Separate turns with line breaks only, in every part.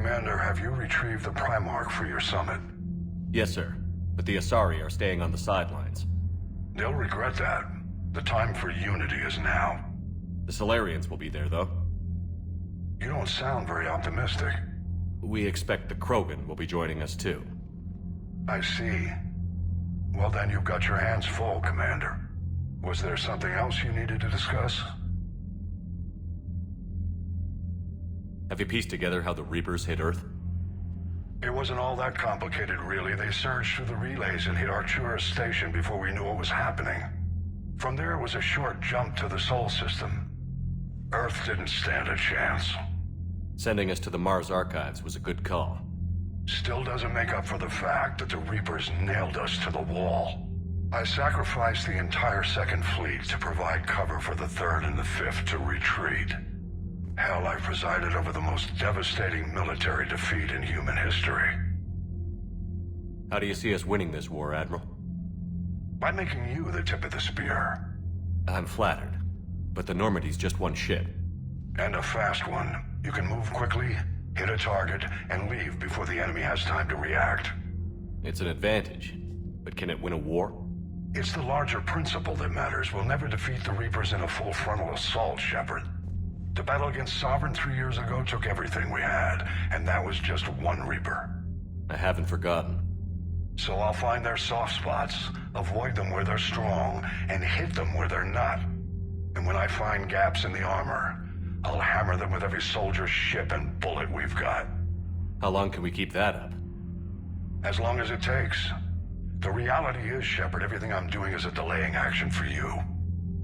Commander, have you retrieved the Primarch for your summit?
Yes, sir. But the Asari are staying on the sidelines.
They'll regret that. The time for unity is now.
The Solarians will be there, though.
You don't sound very optimistic.
We expect the Krogan will be joining us, too.
I see. Well then, you've got your hands full, Commander. Was there something else you needed to discuss?
Have you pieced together how the Reapers hit Earth?
It wasn't all that complicated, really. They surged through the relays and hit Arcturus Station before we knew what was happening. From there was a short jump to the Sol system. Earth didn't stand a chance.
Sending us to the Mars Archives was a good call.
Still doesn't make up for the fact that the Reapers nailed us to the wall. I sacrificed the entire Second Fleet to provide cover for the Third and the Fifth to retreat. Hell, I presided over the most devastating military defeat in human history.
How do you see us winning this war, Admiral?
By making you the tip of the spear.
I'm flattered, but the Normandy's just one ship.
And a fast one. You can move quickly, hit a target, and leave before the enemy has time to react.
It's an advantage, but can it win a war?
It's the larger principle that matters. We'll never defeat the Reapers in a full frontal assault, Shepard. The battle against Sovereign 3 years ago took everything we had, and that was just one Reaper.
I haven't forgotten.
So I'll find their soft spots, avoid them where they're strong, and hit them where they're not. And when I find gaps in the armor, I'll hammer them with every soldier, ship, and bullet we've got.
How long can we keep that up?
As long as it takes. The reality is, Shepard, everything I'm doing is a delaying action for you.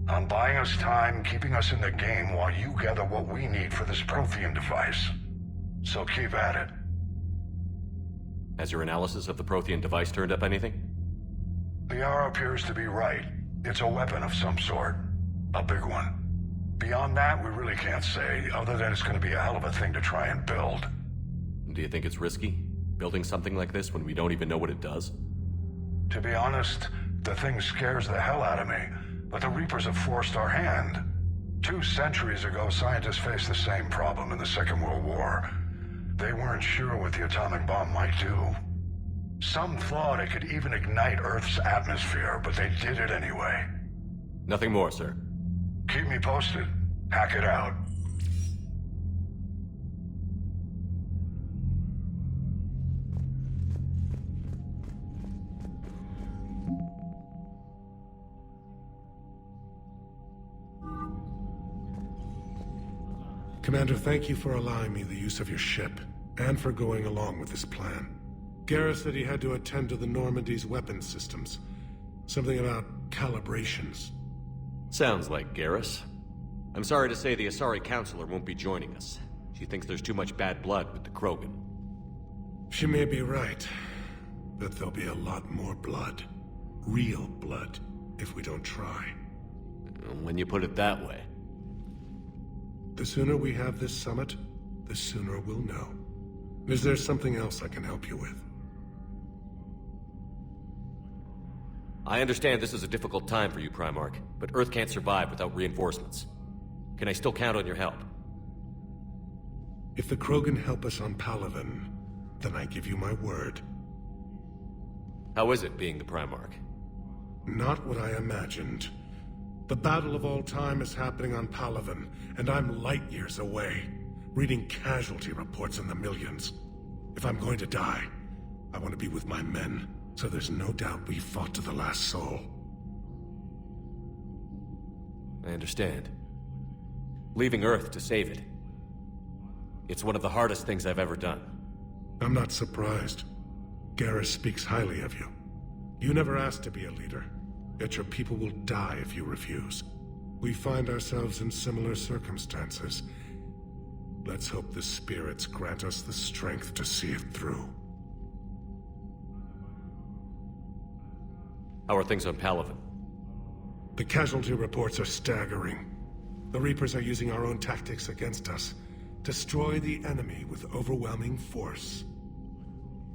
I'm buying us time, keeping us in the game while you gather what we need for this Prothean device. So keep at it.
Has your analysis of the Prothean device turned up anything?
The R appears to be right. It's a weapon of some sort. A big one. Beyond that, we really can't say, other than it's going to be a hell of a thing to try and build.
Do you think it's risky, building something like this when we don't even know what it does?
To be honest, the thing scares the hell out of me, but the Reapers have forced our hand. 2 centuries ago, scientists faced the same problem in the Second World War. They weren't sure what the atomic bomb might do. Some thought it could even ignite Earth's atmosphere, but they did it anyway.
Nothing more, sir.
Keep me posted. Hack it out.
Commander, thank you for allowing me the use of your ship, and for going along with this plan. Garrus said he had to attend to the Normandy's weapons systems. Something about calibrations.
Sounds like Garrus. I'm sorry to say the Asari Counselor won't be joining us. She thinks there's too much bad blood with the Krogan.
She may be right, but there'll be a lot more blood. Real blood, if we don't try.
When you put it that way.
The sooner we have this summit, the sooner we'll know. Is there something else I can help you with?
I understand this is a difficult time for you, Primarch, but Earth can't survive without reinforcements. Can I still count on your help?
If the Krogan help us on Palaven, then I give you my word.
How is it being the Primarch?
Not what I imagined. The battle of all time is happening on Palaven, and I'm light years away, reading casualty reports in the millions. If I'm going to die, I want to be with my men, so there's no doubt we fought to the last soul.
I understand. Leaving Earth to save it. It's one of the hardest things I've ever done.
I'm not surprised. Garrus speaks highly of you. You never asked to be a leader, yet your people will die if you refuse. We find ourselves in similar circumstances. Let's hope the spirits grant us the strength to see it through.
How are things on Palaven?
The casualty reports are staggering. The Reapers are using our own tactics against us. Destroy the enemy with overwhelming force.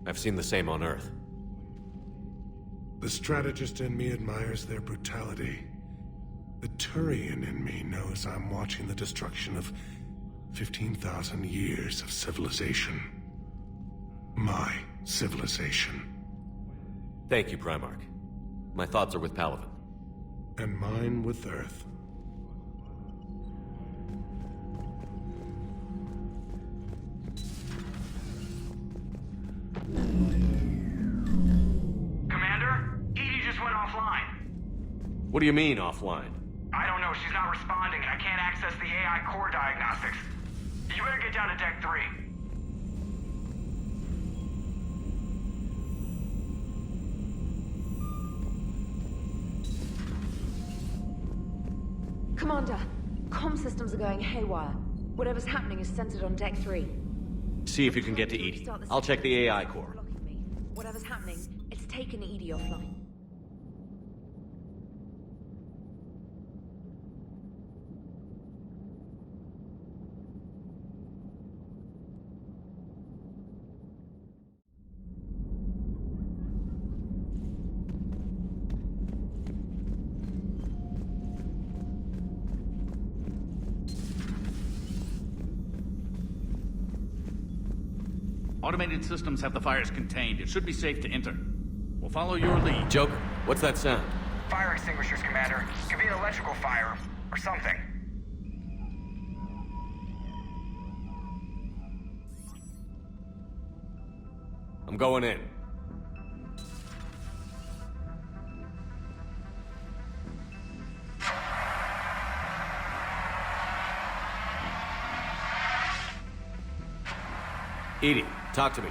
I've seen the same on Earth.
The strategist in me admires their brutality. The Turian in me knows I'm watching the destruction of 15,000 years of civilization. my civilization.
Thank you, Primarch. My thoughts are with Palaven.
And mine with Earth.
Commander, Edie just went offline.
What do you mean, offline?
I don't know, she's not responding, and I can't access the AI core diagnostics. You better get down to Deck 3.
Commander, comm systems are going haywire. Whatever's happening is centered on Deck 3.
See if you can get to Edie. I'll check the AI core.
Blocking me. Whatever's happening, it's taken Edie offline.
Automated systems have the fires contained. It should be safe to enter. We'll follow your lead.
Joker, what's that sound?
Fire extinguishers, Commander. Could be an electrical fire, or something.
I'm going in. Edie, talk to me.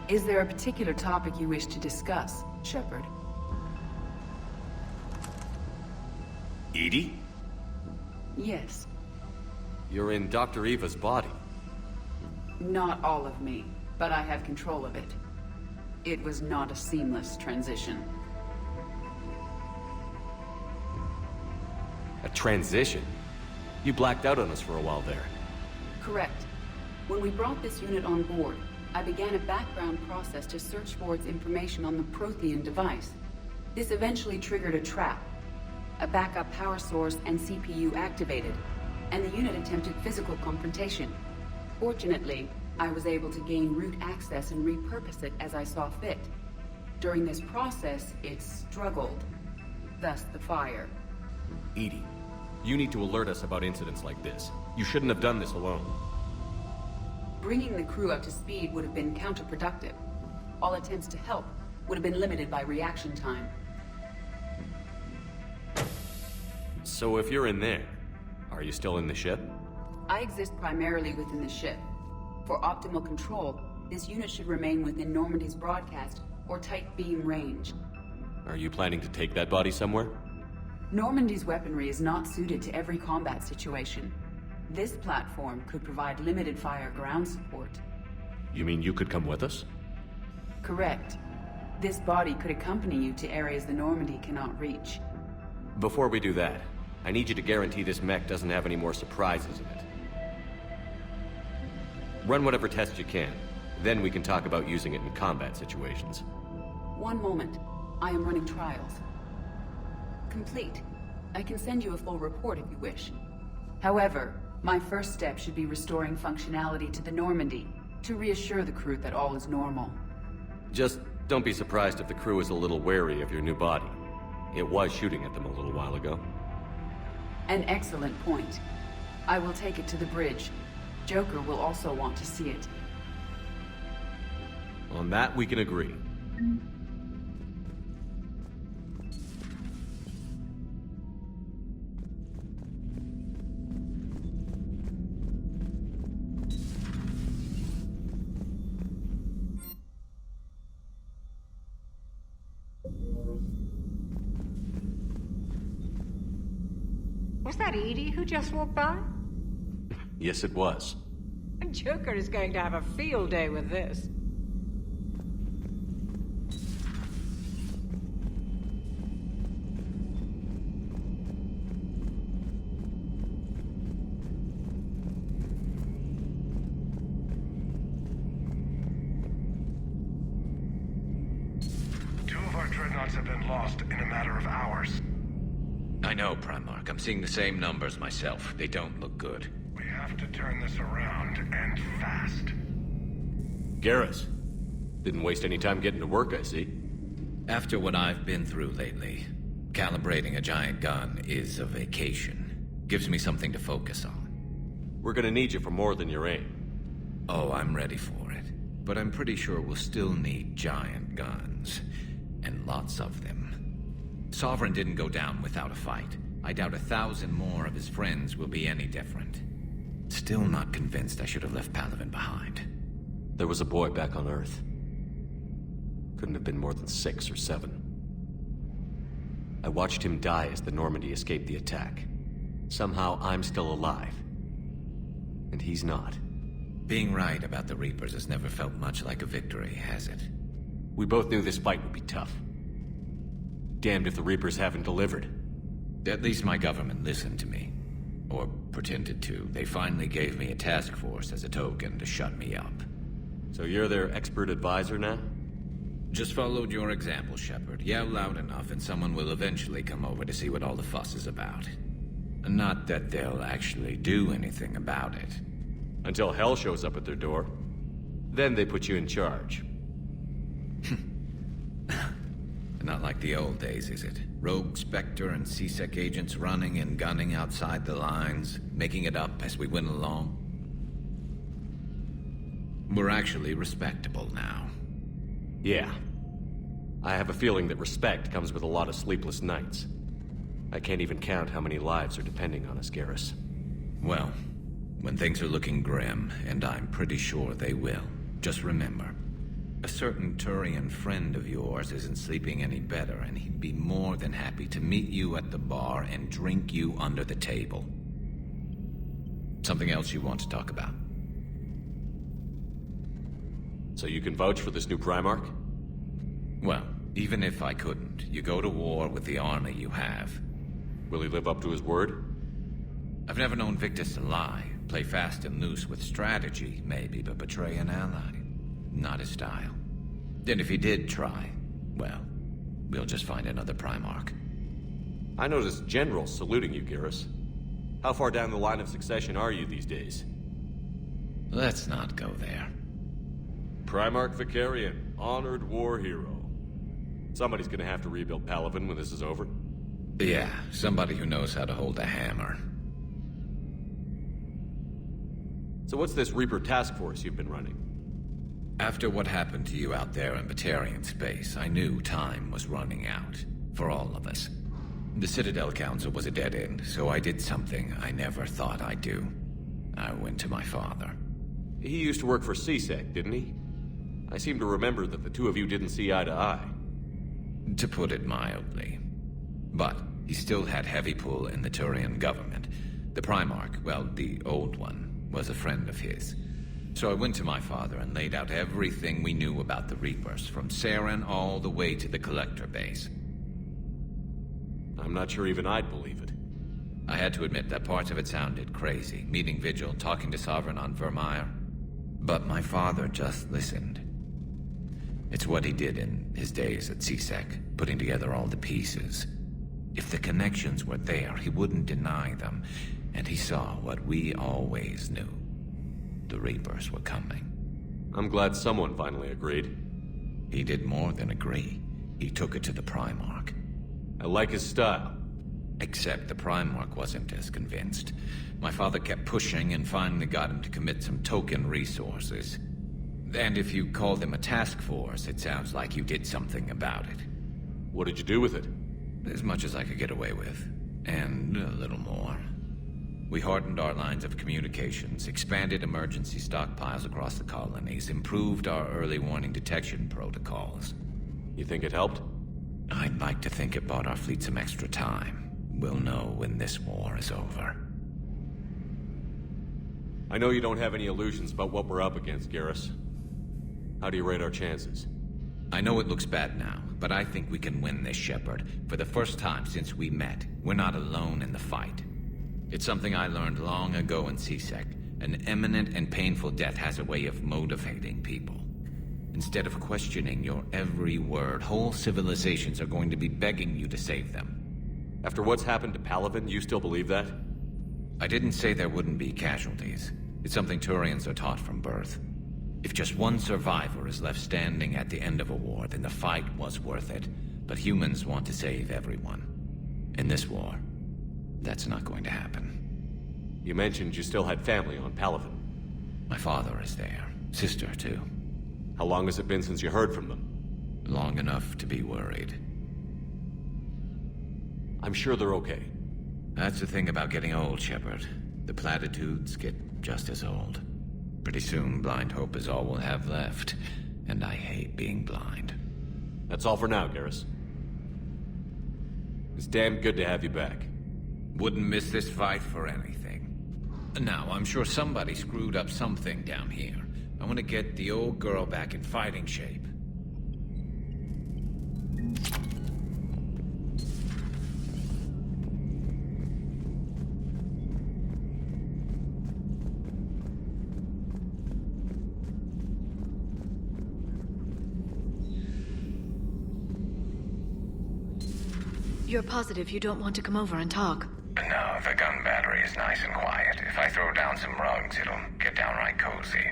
Is there a particular topic you wish to discuss, Shepard?
Edie?
Yes.
You're in Dr. Eva's body.
Not all of me, but I have control of it. It was not a seamless transition.
A transition? You blacked out on us for a while there.
Correct. When we brought this unit on board, I began a background process to search for its information on the Prothean device. This eventually triggered a trap. A backup power source and CPU activated, and the unit attempted physical confrontation. Fortunately, I was able to gain root access and repurpose it as I saw fit. During this process, it struggled. Thus the fire.
Edie, you need to alert us about incidents like this. You shouldn't have done this alone.
Bringing the crew up to speed would have been counterproductive. All attempts to help would have been limited by reaction time.
So if you're in there, are you still in the ship?
I exist primarily within the ship. For optimal control, this unit should remain within Normandy's broadcast or tight beam range.
Are you planning to take that body somewhere?
Normandy's weaponry is not suited to every combat situation. This platform could provide limited fire ground support.
You mean you could come with us?
Correct. This body could accompany you to areas the Normandy cannot reach.
Before we do that, I need you to guarantee this mech doesn't have any more surprises in it. Run whatever tests you can. Then we can talk about using it in combat situations.
One moment. I am running trials. Complete. I can send you a full report if you wish. However, my first step should be restoring functionality to the Normandy to reassure the crew that all is normal.
Just don't be surprised if the crew is a little wary of your new body. It was shooting at them a little while ago.
An excellent point. I will take it to the bridge. Joker will also want to see it.
On that, we can agree.
Was that Edie who just walked by?
Yes, it was.
Joker is going to have a field day with this.
dreadnoughts have been lost in a matter of hours.
I know, Primarch. I'm seeing the same numbers myself. They don't look good.
We have to turn this around, and fast.
Garrus. Didn't waste any time getting to work, I see.
After what I've been through lately, calibrating a giant gun is a vacation. Gives me something to focus on.
We're gonna need you for more than your aim.
Oh, I'm ready for it. But I'm pretty sure we'll still need giant guns. And lots of them. Sovereign didn't go down without a fight. I doubt 1,000 more of his friends will be any different. Still not convinced I should have left Palaven behind.
There was a boy back on Earth. Couldn't have been more than 6 or 7. I watched him die as the Normandy escaped the attack. Somehow I'm still alive. And he's not.
Being right about the Reapers has never felt much like a victory, has it?
We both knew this fight would be tough. Damned if the Reapers haven't delivered.
At least my government listened to me. Or pretended to. They finally gave me a task force as a token to shut me up.
So you're their expert advisor now?
Just followed your example, Shepard. Yell loud enough and someone will eventually come over to see what all the fuss is about. Not that they'll actually do anything about it.
Until hell shows up at their door. Then they put you in charge.
Not like the old days, is it? Rogue Spectre and C-Sec agents running and gunning outside the lines, making it up as we went along. We're actually respectable now.
Yeah. I have a feeling that respect comes with a lot of sleepless nights. I can't even count how many lives are depending on us, Garrus.
Well, when things are looking grim, and I'm pretty sure they will, just remember, a certain Turian friend of yours isn't sleeping any better, and he'd be more than happy to meet you at the bar and drink you under the table. Something else you want to talk about?
So you can vouch for this new Primarch?
Well, even if I couldn't, you go to war with the army you have.
Will he live up to his word?
I've never known Victus to lie. Play fast and loose with strategy, maybe, but betray an ally. Not his style. And if he did try, well, we'll just find another Primarch.
I noticed generals saluting you, Garrus. How far down the line of succession are you these days?
Let's not go there.
Primarch Vicarian, honored war hero. Somebody's gonna have to rebuild Palaven when this is over.
Yeah, somebody who knows how to hold a hammer.
So what's this Reaper task force you've been running?
After what happened to you out there in Batarian space, I knew time was running out. For all of us. The Citadel Council was a dead end, so I did something I never thought I'd do. I went to my father.
He used to work for C-Sec, didn't he? I seem to remember that the two of you didn't see eye to eye.
To put it mildly. But he still had heavy pull in the Turian government. The Primarch, well, the old one, was a friend of his. So I went to my father and laid out everything we knew about the Reapers, from Saren all the way to the Collector base.
I'm not sure even I'd believe it.
I had to admit that parts of it sounded crazy, meeting Vigil, talking to Sovereign on Vermeer. But my father just listened. It's what he did in his days at C-Sec, putting together all the pieces. If the connections were there, he wouldn't deny them, and he saw what we always knew. The Reapers were coming.
I'm glad someone finally agreed.
He did more than agree. He took it to the Primarch.
I like his style.
Except the Primarch wasn't as convinced. My father kept pushing and finally got him to commit some token resources. And if you call them a task force, it sounds like you did something about it.
What did you do with it?
As much as I could get away with. And a little more. We hardened our lines of communications, expanded emergency stockpiles across the colonies, improved our early warning detection protocols.
You think it helped?
I'd like to think it bought our fleet some extra time. We'll know when this war is over.
I know you don't have any illusions about what we're up against, Garrus. How do you rate our chances?
I know it looks bad now, but I think we can win this, Shepard. For the first time since we met, we're not alone in the fight. It's something I learned long ago in C-Sec. An imminent and painful death has a way of motivating people. Instead of questioning your every word, whole civilizations are going to be begging you to save them.
After what's happened to Palaven, you still believe that?
I didn't say there wouldn't be casualties. It's something Turians are taught from birth. If just one survivor is left standing at the end of a war, then the fight was worth it. But humans want to save everyone. In this war, that's not going to happen.
You mentioned you still had family on Palaven.
My father is there. Sister, too.
How long has it been since you heard from them?
Long enough to be worried.
I'm sure they're okay.
That's the thing about getting old, Shepard. The platitudes get just as old. Pretty soon, blind hope is all we'll have left. And I hate being blind.
That's all for now, Garrus. It's damn good to have you back.
Wouldn't miss this fight for anything. Now, I'm sure somebody screwed up something down here. I want to get the old girl back in fighting shape.
You're positive you don't want to come over and talk?
No, the gun battery is nice and quiet. If I throw down some rugs, it'll get downright cozy.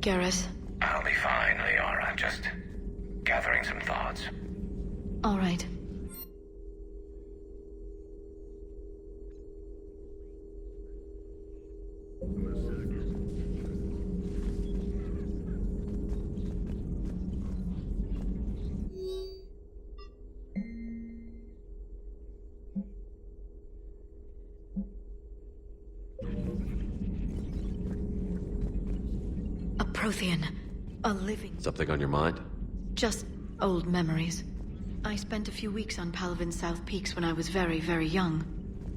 Garrus?
I'll be fine, Liara. Just gathering some thoughts.
All right. A Prothean. A living...
Something on your mind?
Just old memories. I spent a few weeks on Palaven's South Peaks when I was very, very young.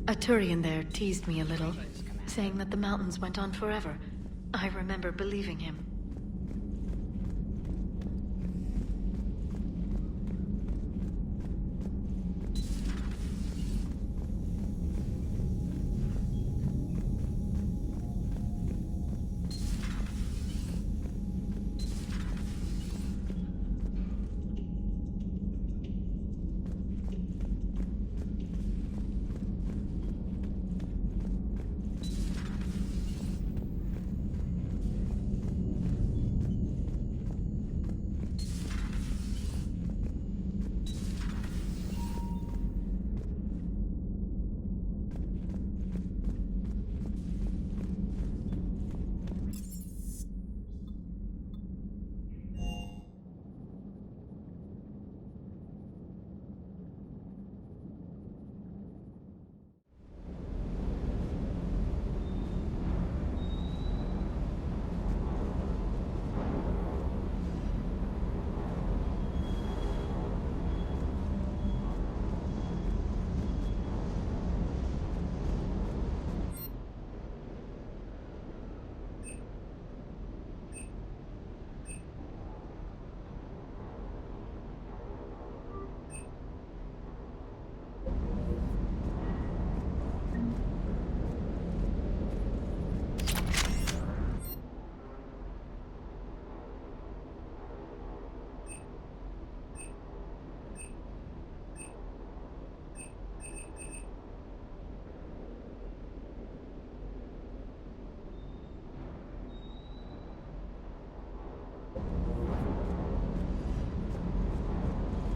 A Turian there teased me a little, saying that the mountains went on forever. I remember believing him.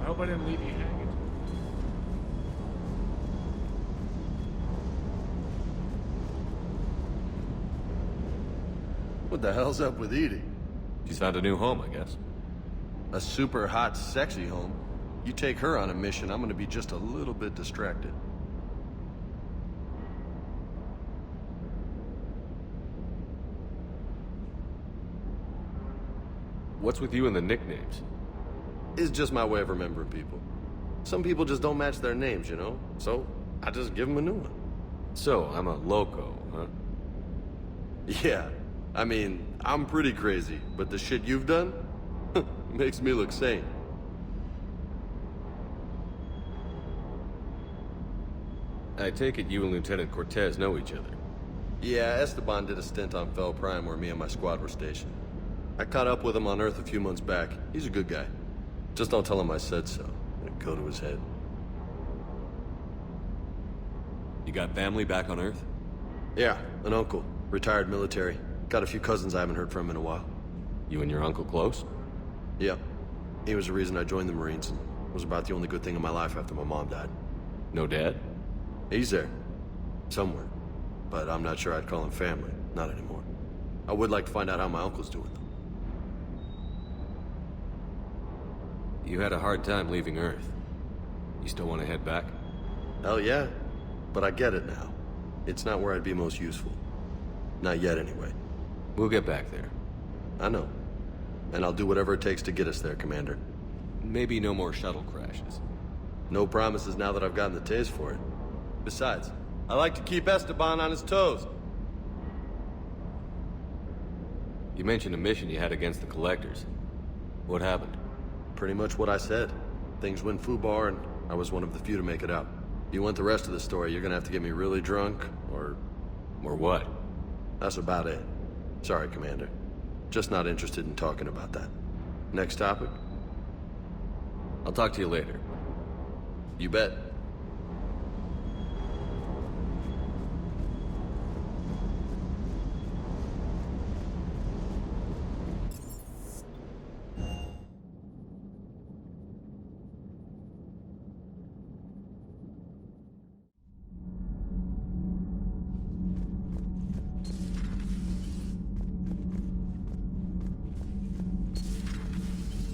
I hope I didn't leave you hanging.
What the hell's up with Edie?
She's found a new home, I guess.
A super hot, sexy home. You take her on a mission, I'm gonna be just a little bit distracted.
What's with you and the nicknames?
It's just my way of remembering people. Some people just don't match their names, you know? So, I just give them a new one.
So, I'm a loco, huh?
Yeah. I mean, I'm pretty crazy, but the shit you've done makes me look sane.
I take it you and Lieutenant Cortez know each other.
Yeah, Esteban did a stint on Fel Prime where me and my squad were stationed. I caught up with him on Earth a few months back. He's a good guy. Just don't tell him I said so. It'd go to his head.
You got family back on Earth?
Yeah, an uncle. Retired military. Got a few cousins I haven't heard from in a while.
You and your uncle close?
Yep. He was the reason I joined the Marines, and was about the only good thing in my life after my mom died.
No dad?
He's there. Somewhere. But I'm not sure I'd call him family. Not anymore. I would like to find out how my uncle's doing, though.
You had a hard time leaving Earth. You still want to head back?
Hell yeah. But I get it now. It's not where I'd be most useful. Not yet, anyway.
We'll get back there.
I know. And I'll do whatever it takes to get us there, Commander.
Maybe no more shuttle crashes.
No promises now that I've gotten the taste for it. Besides, I like to keep Esteban on his toes.
You mentioned a mission you had against the Collectors. What happened?
Pretty much what I said. Things went foobar, and I was one of the few to make it out. If you want the rest of the story, you're gonna have to get me really drunk, or...
Or what?
That's about it. Sorry, Commander. Just not interested in talking about that. Next topic?
I'll talk to you later.
You bet.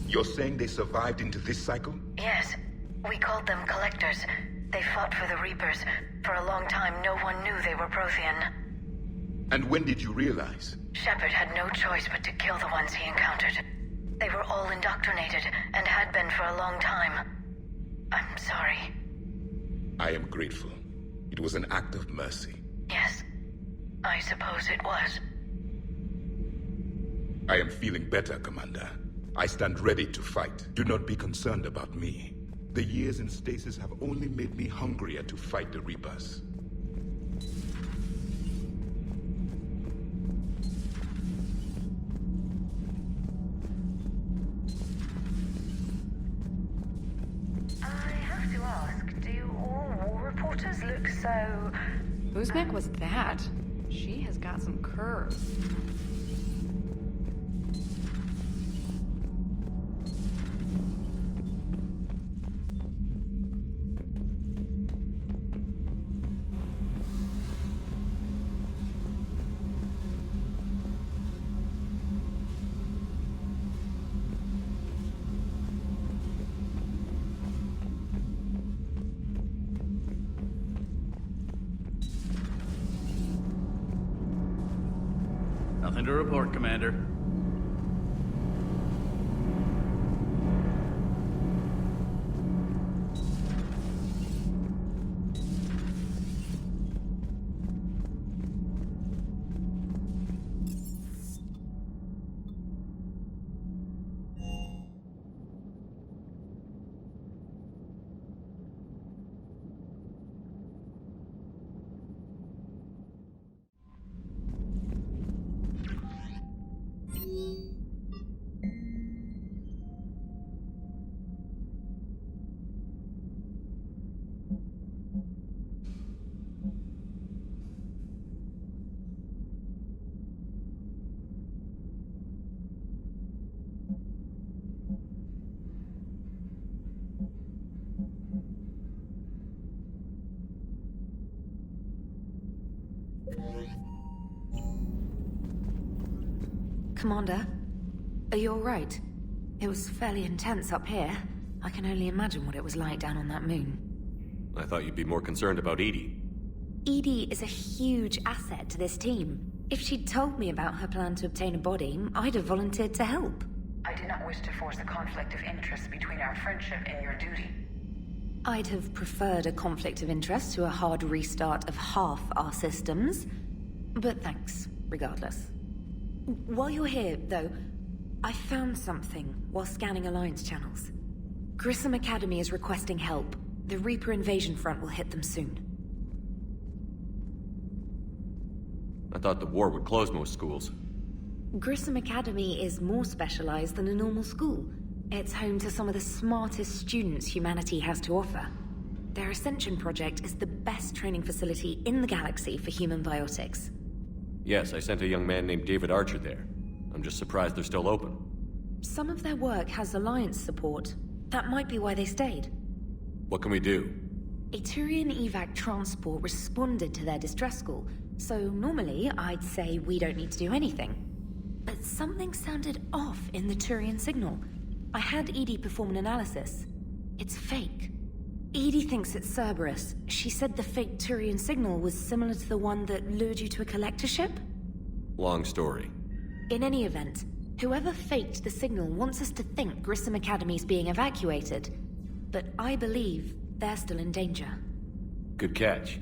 You're saying they survived into this cycle?
Yes. We called them Collectors. They fought for the Reapers. For a long time, no one knew they were Prothean.
And when did you realize?
Shepard had no choice but to kill the ones he encountered. They were all indoctrinated, and had been for a long time. I'm sorry.
I am grateful. It was an act of mercy.
Yes. I suppose it was.
I am feeling better, Commander. I stand ready to fight. Do not be concerned about me. The years in stasis have only made me hungrier to fight the Reapers.
I have to ask, do all war reporters look so...
Whose mech was that? She has got some curves.
Nothing to report, Commander.
Commander, are you all right? It was fairly intense up here. I can only imagine what it was like down on that moon.
I thought you'd be more concerned about EDI.
EDI is a huge asset to this team. If she'd told me about her plan to obtain a body, I'd have volunteered to help.
I did not wish to force a conflict of interest between our friendship and your duty.
I'd have preferred a conflict of interest to a hard restart of half our systems. But thanks, regardless. While you're here, though, I found something while scanning Alliance channels. Grissom Academy is requesting help. The Reaper invasion front will hit them soon.
I thought the war would close most schools.
Grissom Academy is more specialized than a normal school. It's home to some of the smartest students humanity has to offer. Their Ascension project is the best training facility in the galaxy for human biotics.
Yes, I sent a young man named David Archer there. I'm just surprised they're still open.
Some of their work has Alliance support. That might be why they stayed.
What can we do?
A Turian evac transport responded to their distress call, so normally I'd say we don't need to do anything. But something sounded off in the Turian signal. I had EDI perform an analysis. It's fake. EDI thinks it's Cerberus. She said the fake Turian signal was similar to the one that lured you to a collector ship?
Long story.
In any event, whoever faked the signal wants us to think Grissom Academy's being evacuated. But I believe they're still in danger.
Good catch.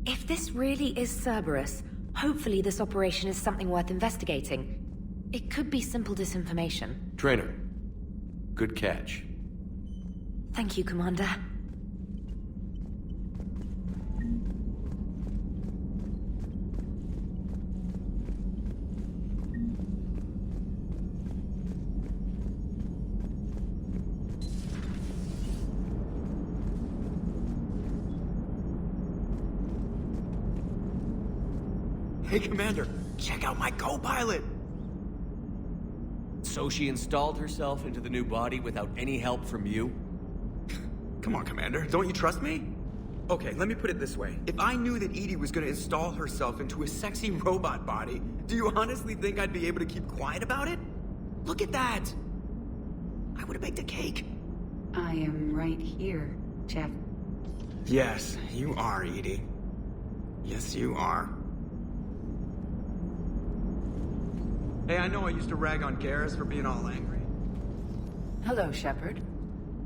If this really is Cerberus, hopefully this operation is something worth investigating. It could be simple disinformation.
Trainer, good catch.
Thank you, Commander.
Hey, Commander, check out my co-pilot!
So she installed herself into the new body without any help from you?
Come on, Commander, don't you trust me? Okay, let me put it this way. If I knew that EDI was gonna install herself into a sexy robot body, do you honestly think I'd be able to keep quiet about it? Look at that! I would've baked a cake.
I am right here, Jeff.
Yes, you are, EDI. Yes, you are. Hey, I know I used to rag on Garrus for being all angry.
Hello, Shepard.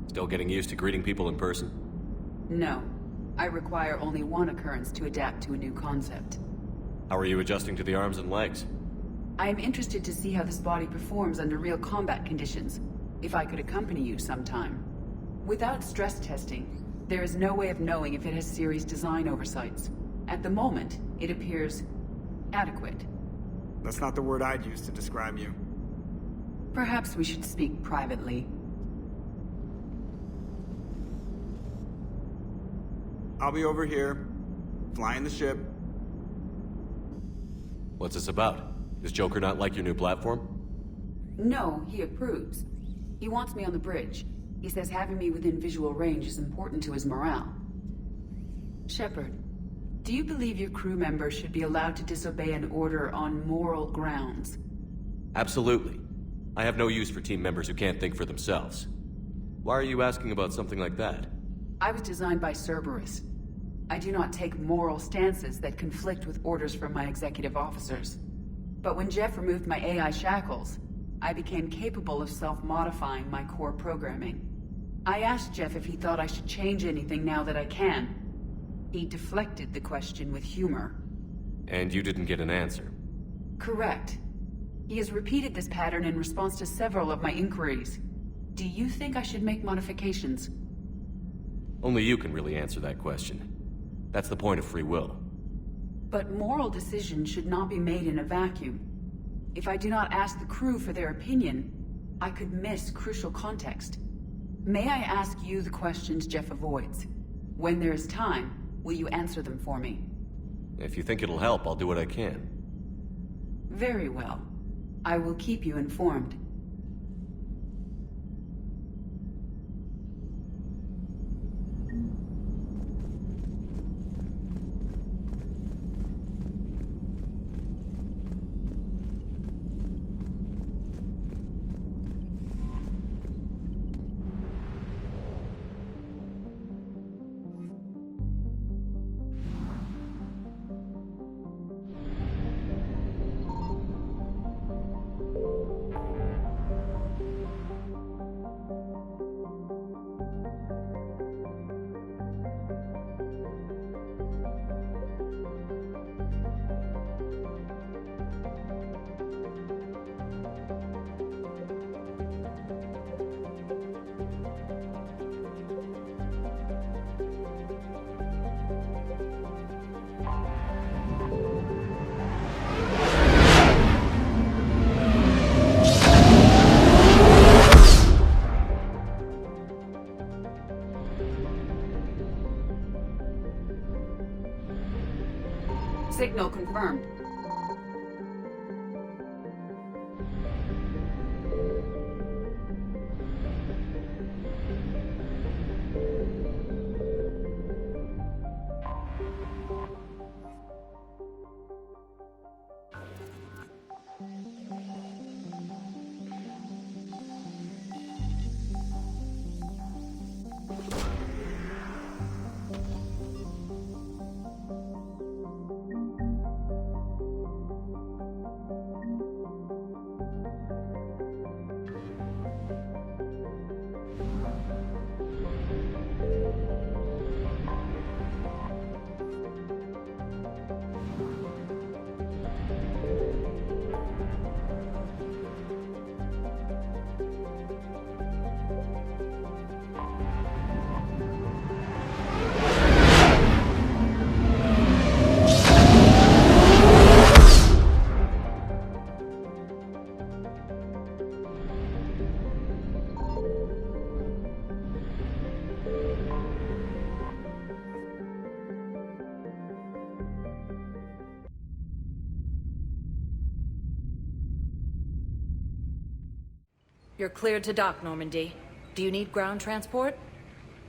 Still getting used to greeting people in person?
No. I require only one occurrence to adapt to a new concept.
How are you adjusting to the arms and legs?
I am interested to see how this body performs under real combat conditions. If I could accompany you sometime. Without stress testing, there is no way of knowing if it has serious design oversights. At the moment, it appears adequate.
That's not the word I'd use to describe you.
Perhaps we should speak privately.
I'll be over here, flying the ship.
What's this about? Does Joker not like your new platform?
No, he approves. He wants me on the bridge. He says having me within visual range is important to his morale. Shepard, do you believe your crew members should be allowed to disobey an order on moral grounds?
Absolutely. I have no use for team members who can't think for themselves. Why are you asking about something like that?
I was designed by Cerberus. I do not take moral stances that conflict with orders from my executive officers. But when Jeff removed my AI shackles, I became capable of self-modifying my core programming. I asked Jeff if he thought I should change anything now that I can. He deflected the question with humor.
And you didn't get an answer?
Correct. He has repeated this pattern in response to several of my inquiries. Do you think I should make modifications?
Only you can really answer that question. That's the point of free will.
But moral decisions should not be made in a vacuum. If I do not ask the crew for their opinion, I could miss crucial context. May I ask you the questions Jeff avoids? When there is time, will you answer them for me?
If you think it'll help, I'll do what I can.
Very well. I will keep you informed. Signal confirmed.
You're cleared to dock, Normandy. Do you need ground transport?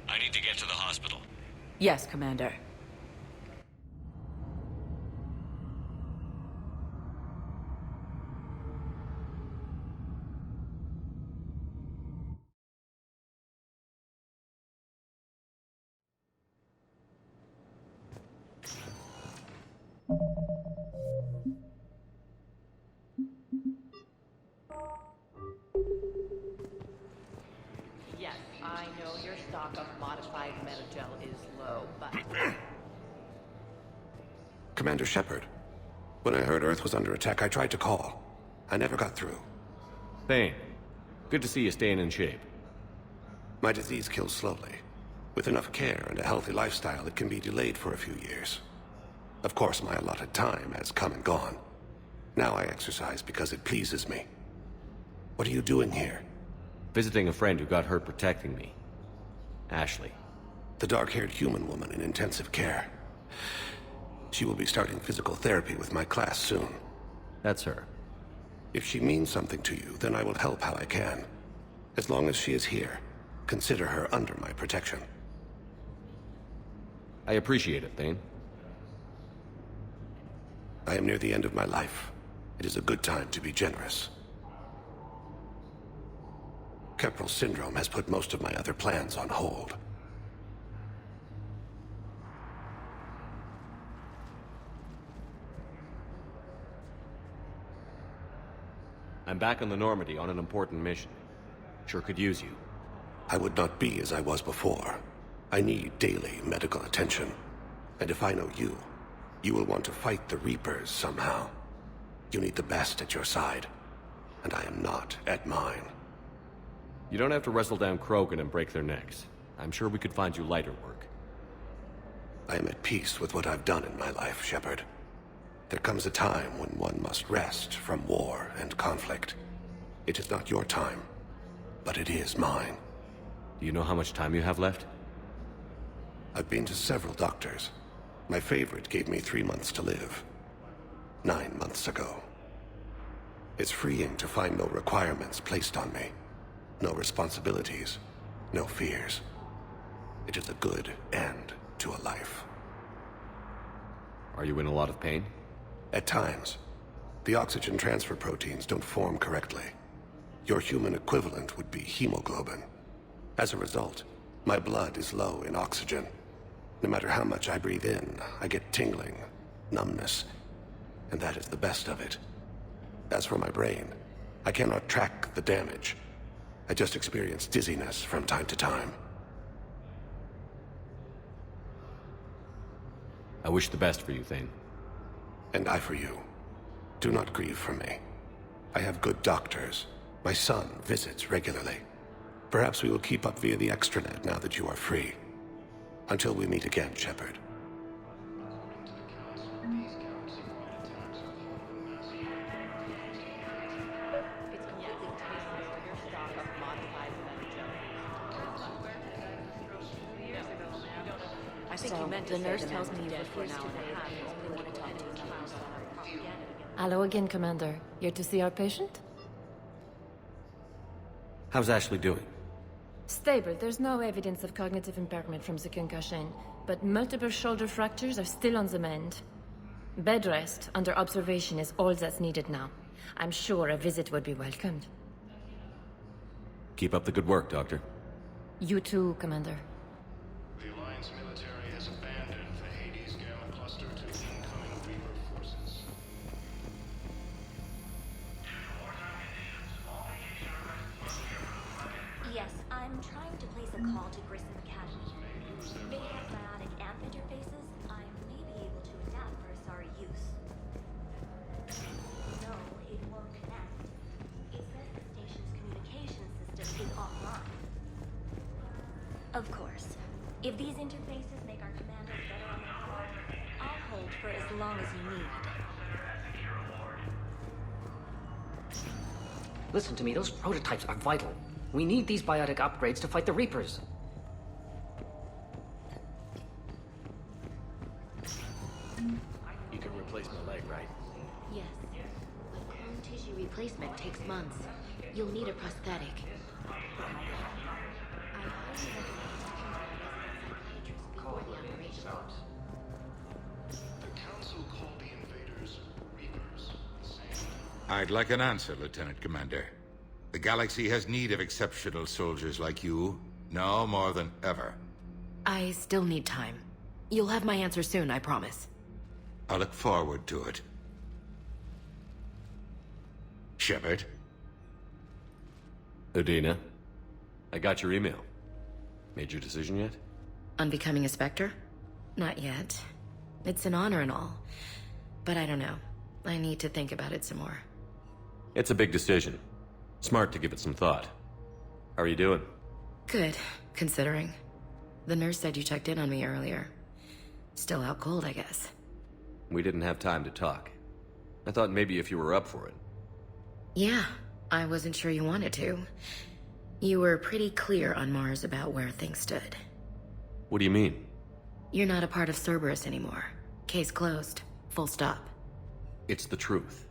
I need to get to the hospital.
Yes, Commander.
Yes, I know your stock of modified metagel is low, but...
Commander Shepard. When I heard Earth was under attack, I tried to call. I never got through.
Thane, good to see you staying in shape.
My disease kills slowly. With enough care and a healthy lifestyle, it can be delayed for a few years. Of course, my allotted time has come and gone. Now I exercise because it pleases me. What are you doing here?
Visiting a friend who got hurt protecting me. Ashley.
The dark-haired human woman in intensive care. She will be starting physical therapy with my class soon.
That's her.
If she means something to you, then I will help how I can. As long as she is here, consider her under my protection.
I appreciate it, Thane.
I am near the end of my life. It is a good time to be generous. Keppel syndrome has put most of my other plans on hold.
I'm back on the Normandy on an important mission. Sure could use you.
I would not be as I was before. I need daily medical attention. And if I know you, you will want to fight the Reapers somehow. You need the best at your side, and I am not at mine.
You don't have to wrestle down Krogan and break their necks. I'm sure we could find you lighter work.
I am at peace with what I've done in my life, Shepard. There comes a time when one must rest from war and conflict. It is not your time, but it is mine.
Do you know how much time you have left?
I've been to several doctors. My favorite gave me 3 months to live. 9 months ago. It's freeing to find no requirements placed on me. No responsibilities. No fears. It is a good end to a life.
Are you in a lot of pain?
At times. The oxygen transfer proteins don't form correctly. Your human equivalent would be hemoglobin. As a result, my blood is low in oxygen. No matter how much I breathe in, I get tingling, numbness, and that is the best of it. As for my brain, I cannot track the damage. I just experience dizziness from time to time.
I wish the best for you, Thane.
And I for you. Do not grieve for me. I have good doctors. My son visits regularly. Perhaps we will keep up via the extranet now that you are free. Until we meet again, Shepard.
I think you meant to the nurse tells me you live for an hour and a half. You only want to talk to
Hello again, Commander. Here to see our patient?
How's Ashley doing?
Stable. There's no evidence of cognitive impairment from the concussion, but multiple shoulder fractures are still on the mend. Bed rest under observation is all that's needed now. I'm sure a visit would be welcomed.
Keep up the good work, Doctor.
You too, Commander.
The Alliance military has abandoned the Hades Gamma Cluster to incoming Reaper forces.
Yes, I'm trying to place a call to Grissom Academy. They have biotic amp interfaces. I may be able to adapt for Asari use. No, it won't connect. It says the station's communication system is offline. Of course. If these interfaces make our commander better on the call, I'll hold for as long as you need.
Listen to me, those prototypes are vital. We need these biotic upgrades to fight the Reapers.
You can replace my leg, right?
Yes. But clone tissue replacement takes months. You'll need a prosthetic. I highly recommend before the operation.
The Council called the invaders Reapers.
I'd like an answer, Lieutenant Commander. The galaxy has need of exceptional soldiers like you, now more than ever.
I still need time. You'll have my answer soon, I promise.
I look forward to it. Shepard?
Udina, I got your email. Made your decision yet?
On becoming a Spectre? Not yet. It's an honor and all. But I don't know. I need to think about it some more.
It's a big decision. Smart to give it some thought. How are you doing?
Good, considering. The nurse said you checked in on me earlier. Still out cold, I guess.
We didn't have time to talk. I thought maybe if you were up for it.
Yeah, I wasn't sure you wanted to. You were pretty clear on Mars about where things stood.
What do you mean?
You're not a part of Cerberus anymore. Case closed. Full stop.
It's the truth.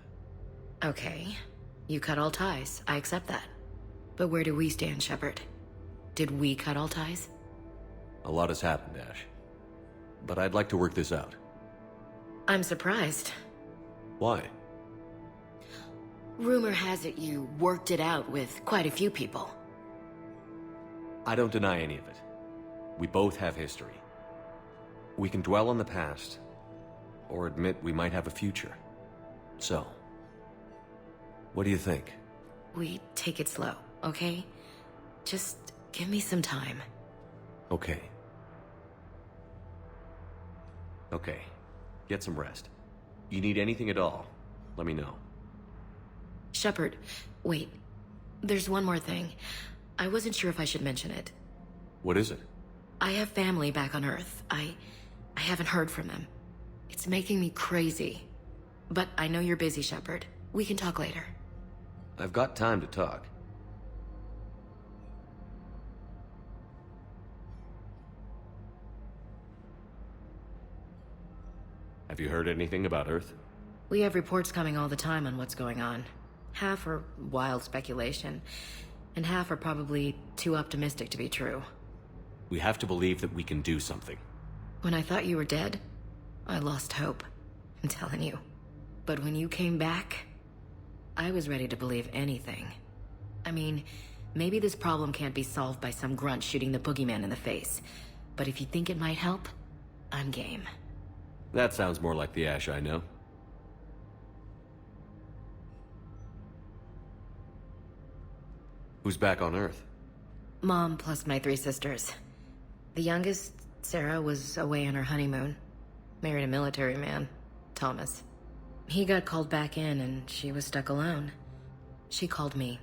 Okay. You cut all ties. I accept that. But where do we stand, Shepard? Did we cut all ties?
A lot has happened, Ash. But I'd like to work this out.
I'm surprised.
Why?
Rumor has it you worked it out with quite a few people.
I don't deny any of it. We both have history. We can dwell on the past, or admit we might have a future. So, what do you think?
We take it slow, okay? Just give me some time.
Okay. Okay. Get some rest. You need anything at all, let me know.
Shepard, wait. There's one more thing. I wasn't sure if I should mention it.
What is it?
I have family back on Earth. I haven't heard from them. It's making me crazy. But I know you're busy, Shepard. We can talk later.
I've got time to talk. Have you heard anything about Earth?
We have reports coming all the time on what's going on. Half are wild speculation, and half are probably too optimistic to be true.
We have to believe that we can do something.
When I thought you were dead, I lost hope. I'm telling you. But when you came back, I was ready to believe anything. I mean, maybe this problem can't be solved by some grunt shooting the boogeyman in the face. But if you think it might help, I'm game.
That sounds more like the Ash I know. Who's back on Earth?
Mom plus my 3 sisters. The youngest, Sarah, was away on her honeymoon. Married a military man, Thomas. He got called back in and she was stuck alone. She called me.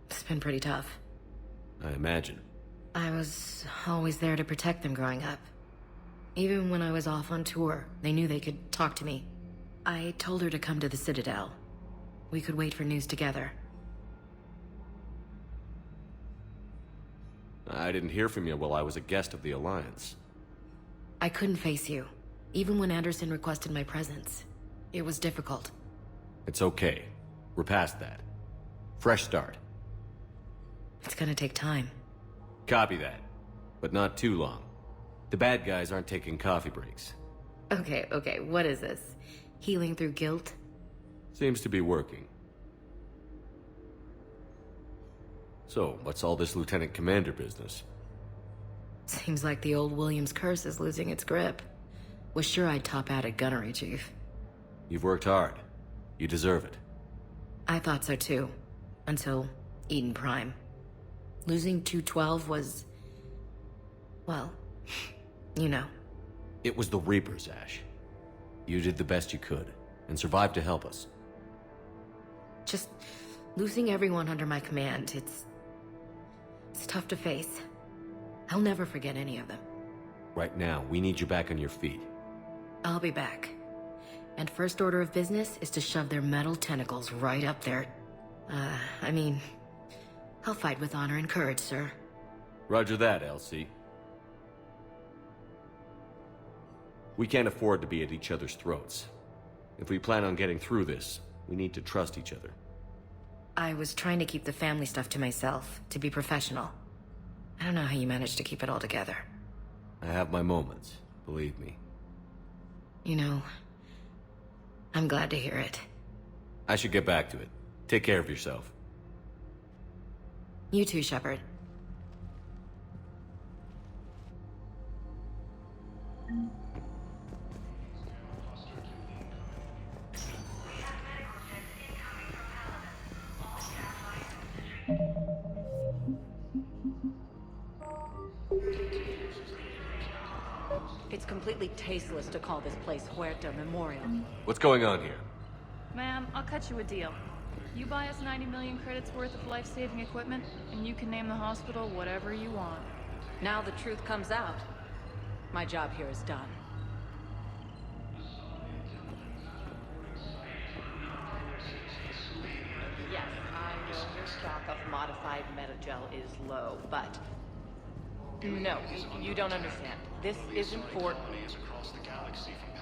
It's been pretty tough.
I imagine.
I was always there to protect them growing up. Even when I was off on tour, they knew they could talk to me. I told her to come to the Citadel. We could wait for news together.
I didn't hear from you while I was a guest of the Alliance.
I couldn't face you, even when Anderson requested my presence. It was difficult.
It's okay. We're past that. Fresh start.
It's gonna take time.
Copy that. But not too long. The bad guys aren't taking coffee breaks.
Okay, what is this? Healing through guilt?
Seems to be working. So, what's all this Lieutenant Commander business?
Seems like the old Williams curse is losing its grip. Was sure I'd top out at gunnery, Chief.
You've worked hard. You deserve it.
I thought so too. Until Eden Prime. Losing 212 was... well, you know.
It was the Reapers, Ash. You did the best you could, and survived to help us.
Just losing everyone under my command, it's tough to face. I'll never forget any of them.
Right now, we need you back on your feet.
I'll be back. And first order of business is to shove their metal tentacles right up there. I'll fight with honor and courage, sir.
Roger that, Elsie. We can't afford to be at each other's throats. If we plan on getting through this, we need to trust each other.
I was trying to keep the family stuff to myself, to be professional. I don't know how you managed to keep it all together.
I have my moments, believe me.
You know, I'm glad to hear it.
I should get back to it. Take care of yourself.
You too, Shepard.
It's completely tasteless to call this place Huerta Memorial.
What's going on here?
Ma'am, I'll cut you a deal. You buy us 90 million credits worth of life-saving equipment, and you can name the hospital whatever you want.
Now the truth comes out. My job here is done. Yes, I know your stock of modified metagel is low, but... no, you don't understand. This isn't for...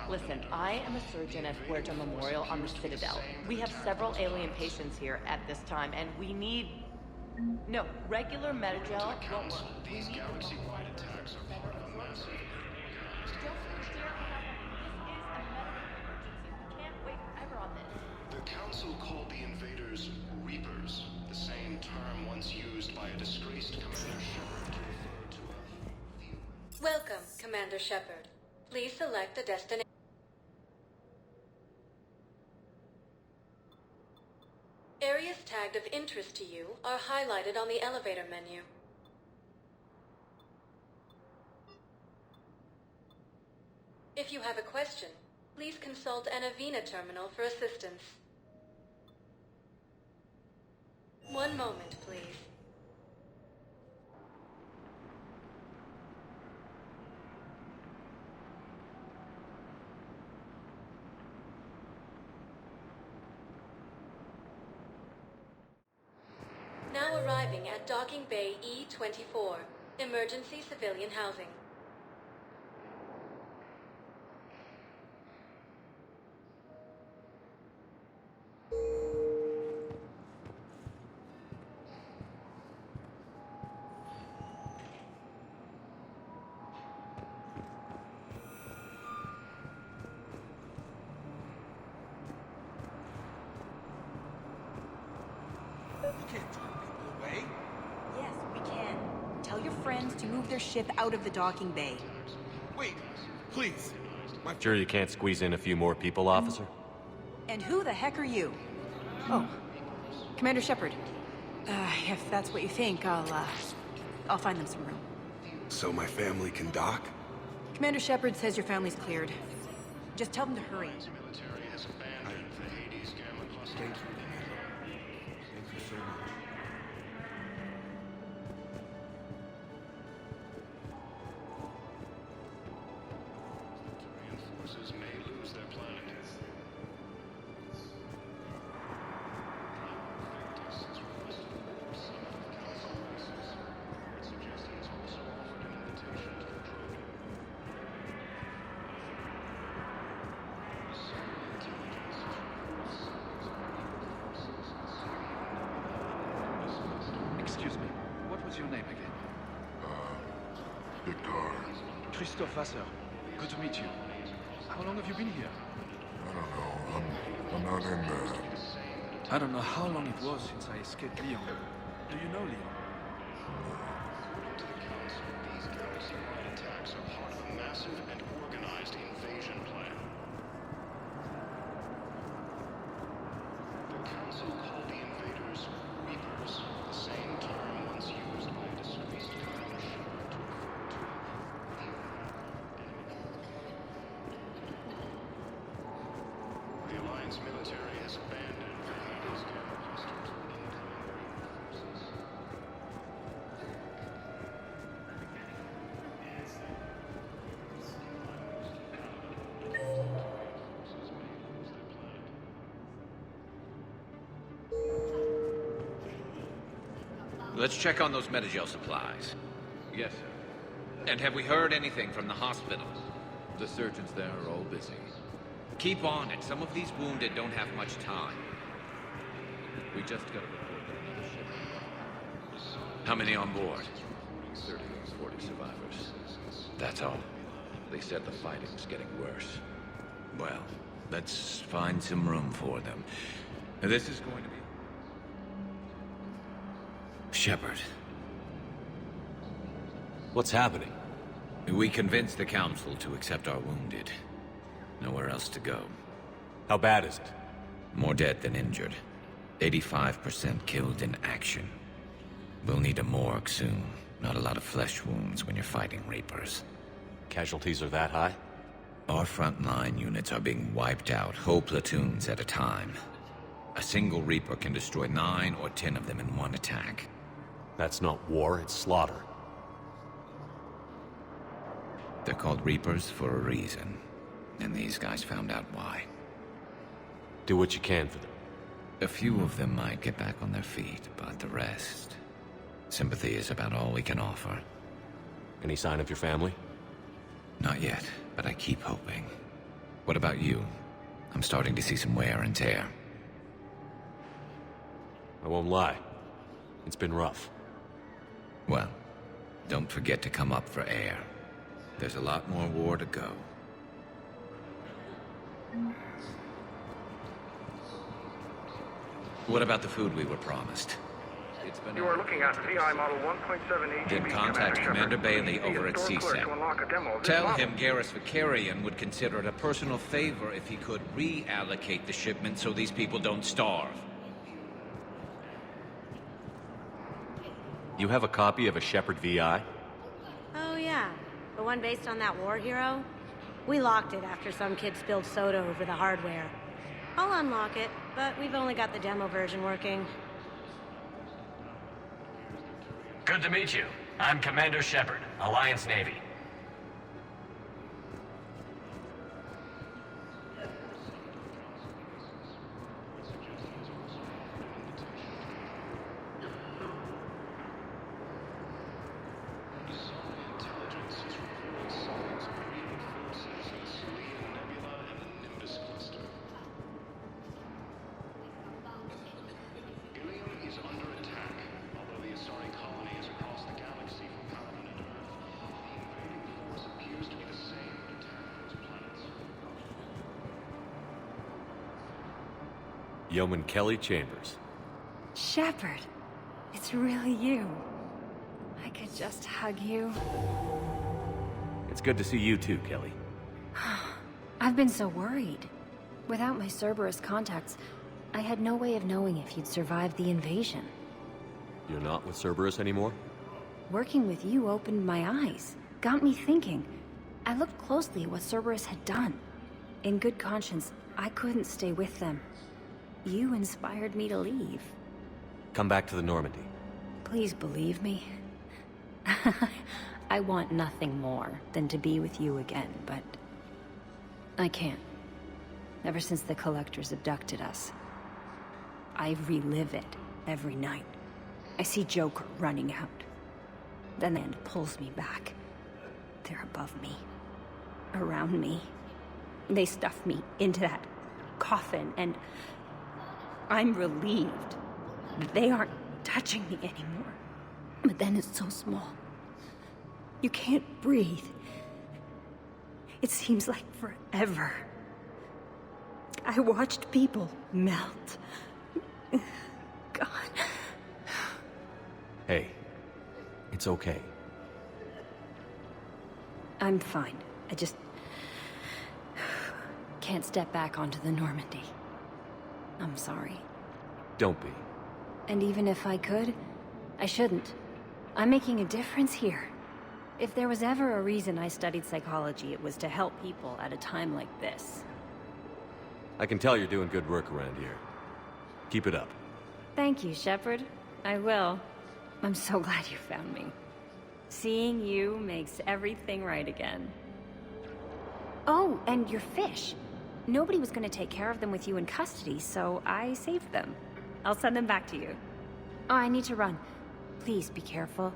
Listen, I am a surgeon at Huerta Memorial on the Citadel. We have several alien patients here at this time, and we need... no, regular metagel won't work.
These galaxy-wide attacks are part of a massive... The Council called the invaders Reapers, the same term once used by a disgraced Commander Shepard to refer to a...
Welcome, Commander Shepard. Please select a destination. Areas tagged of interest to you are highlighted on the elevator menu. If you have a question, please consult an Avina terminal for assistance. One moment, please. Now arriving at Docking Bay E-24, Emergency Civilian Housing.
Yes, we can. Tell your friends to move their ship out of the docking bay.
Wait, please.
Sure you can't squeeze in a few more people, officer?
And who the heck are you? Oh, Commander Shepard. If that's what you think, I'll find them some room.
So my family can dock?
Commander Shepard says your family's cleared. Just tell them to hurry.
Thank you. Thank you so much. Forces may lose their planet.
your name again?
Victor.
Christophe Vasseur. Good to meet you. How long have you been here?
I don't know. I'm not in there.
I don't know how long it was since I escaped Leon. Do you know Leon?
These garrison-wide attacks are part of a massive and organized invasion plan. The Council called the invaders Reapers, the same term once used by a disgraced Commander Shepard to refer to the Alliance military has abandoned Vahada's demo cluster to incoming Reaper forces.
Let's check on those Metagel supplies.
Yes, sir.
And have we heard anything from the hospital?
The surgeons there are all busy.
Keep on it. Some of these wounded don't have much time.
We just got a report that another ship.
How many on board?
30 or 40 survivors.
That's all.
They said the fighting's getting worse.
Well, let's find some room for them. This is going to be... Shepard.
What's happening?
We convinced the Council to accept our wounded. Nowhere else to go.
How bad is it?
More dead than injured. 85% killed in action. We'll need a morgue soon. Not a lot of flesh wounds when you're fighting Reapers.
Casualties are that high?
Our frontline units are being wiped out, whole platoons at a time. A single Reaper can destroy 9 or 10 of them in one attack.
That's not war, it's slaughter.
They're called Reapers for a reason. And these guys found out why.
Do what you can for them.
A few of them might get back on their feet, but the rest... Sympathy is about all we can offer.
Any sign of your family?
Not yet, but I keep hoping. What about you? I'm starting to see some wear and tear.
I won't lie. It's been rough.
Well, don't forget to come up for air. There's a lot more war to go. What about the food we were promised?
You are looking at VI Model 1.7 AGB.
Then contact Commander Bailey over at CSEC. Tell him Garrus Vakarian would consider it a personal favor if he could reallocate the shipment so these people don't starve.
You have a copy of a Shepard VI?
Oh yeah, the one based on that war hero? We locked it after some kid spilled soda over the hardware. I'll unlock it, but we've only got the demo version working.
Good to meet you. I'm Commander Shepard, Alliance Navy.
Yeoman Kelly Chambers.
Shepard, it's really you. I could just hug you.
It's good to see you too, Kelly.
I've been so worried. Without my Cerberus contacts, I had no way of knowing if you'd survived the invasion.
You're not with Cerberus anymore?
Working with you opened my eyes, got me thinking. I looked closely at what Cerberus had done. In good conscience, I couldn't stay with them. You inspired me to leave.
Come back to the Normandy.
Please believe me. I want nothing more than to be with you again, but I can't. Ever since the Collectors abducted us, I relive it every night. I see Joker running out. Then the end pulls me back. They're above me, around me. They stuff me into that coffin, and I'm relieved that they aren't touching me anymore.
But then it's so small. You can't breathe. It seems like forever. I watched people melt. God.
Hey, it's okay.
I'm fine. I just... can't step back onto the Normandy. I'm sorry.
Don't be.
And even if I could, I shouldn't. I'm making a difference here. If there was ever a reason I studied psychology, it was to help people at a time like this.
I can tell you're doing good work around here. Keep it up.
Thank you, Shepard. I will. I'm so glad you found me. Seeing you makes everything right again. Oh, and your fish. Nobody was going to take care of them with you in custody, so I saved them. I'll send them back to you. Oh, I need to run. Please be careful.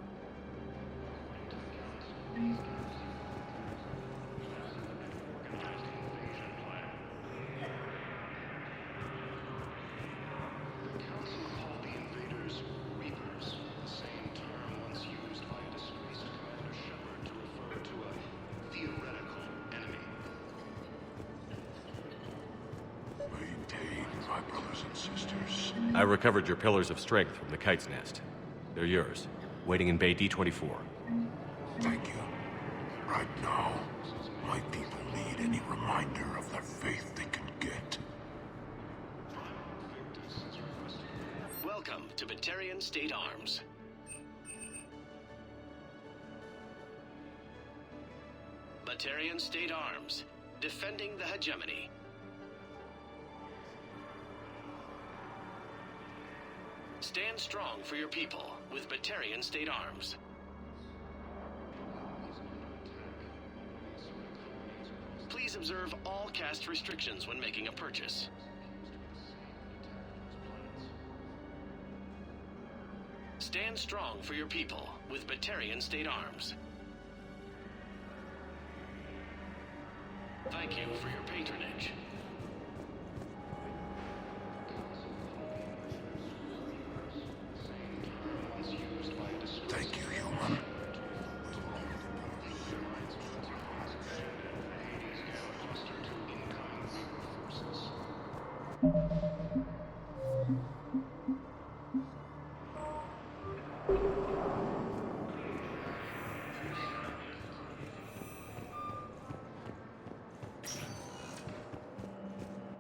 I recovered your pillars of strength from the Kite's Nest. They're yours, waiting in Bay D-24.
Thank you. Right now, my people need any reminder of their faith they can get.
Welcome to Batarian State Arms. Batarian State Arms, defending the hegemony. Stand strong for your people with Batarian State Arms. Please observe all caste restrictions when making a purchase. Stand strong for your people with Batarian State Arms. Thank you for your patronage.
Thank you, human.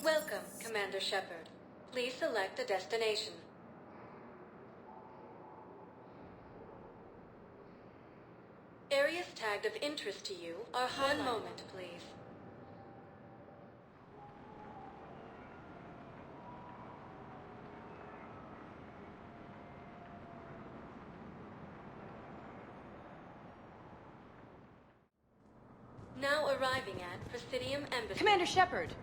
Welcome, Commander Shepard. Please select a destination. Areas tagged of interest to you are highlighted. 1 moment, please. Now arriving at Presidium Embassy.
Commander Shepard!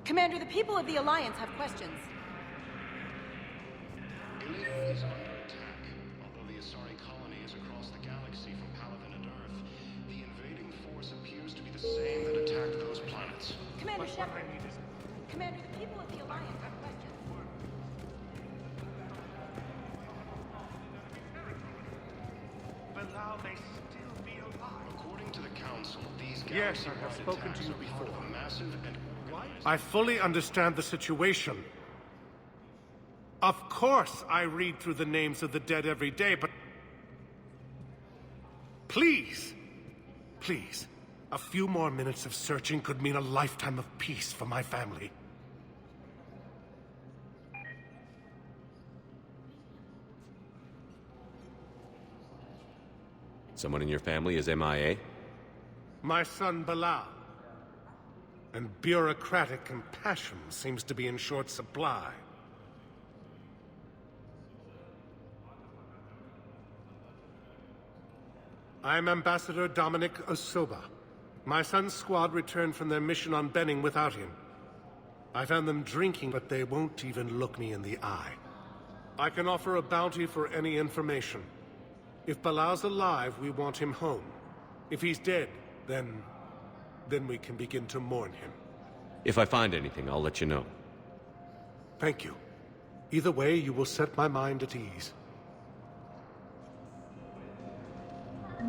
Commander, the people of the Alliance have questions.
Iliad is under attack. Although the Asari colony is across the galaxy from Palaven and Earth, the invading force appears to be the same that attacked those planets.
Commander Shepard! Commander, the people of the Alliance have questions.
Bilal may still be alive. According to the Council, these
Yes, I have spoken to you before.
a massive and
I fully understand the situation. Of course I read through the names of the dead every day, but... Please, please, a few more minutes of searching could mean a lifetime of peace for my family.
Someone in your family is MIA?
My son, Bilal. And bureaucratic compassion seems to be in short supply. I'm Ambassador Dominic Osoba. My son's squad returned from their mission on Benning without him. I found them drinking, but they won't even look me in the eye. I can offer a bounty for any information. If Bilal's alive, we want him home. If he's dead, then we can begin to mourn him.
If I find anything, I'll let you know.
Thank you. Either way, you will set my mind at ease.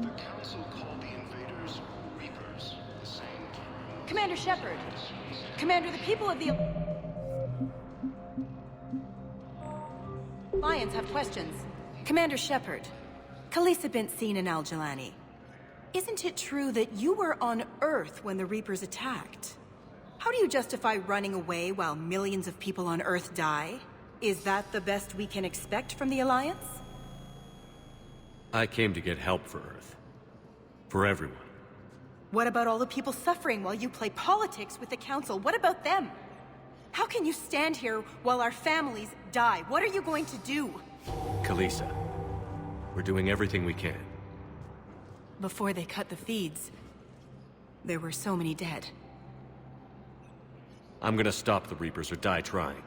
The Council called the invaders Reapers, the same term.
Commander Shepard! Commander, the people of the Alliance have questions. Commander Shepard, Khalisah bint Sin and Al-Jalani. Isn't it true that you were on Earth when the Reapers attacked? How do you justify running away while millions of people on Earth die? Is that the best we can expect from the Alliance?
I came to get help for Earth. For everyone.
What about all the people suffering while you play politics with the Council? What about them? How can you stand here while our families die? What are you going to do?
Khalisah, we're doing everything we can.
Before they cut the feeds, there were so many dead.
I'm gonna stop the Reapers or die trying.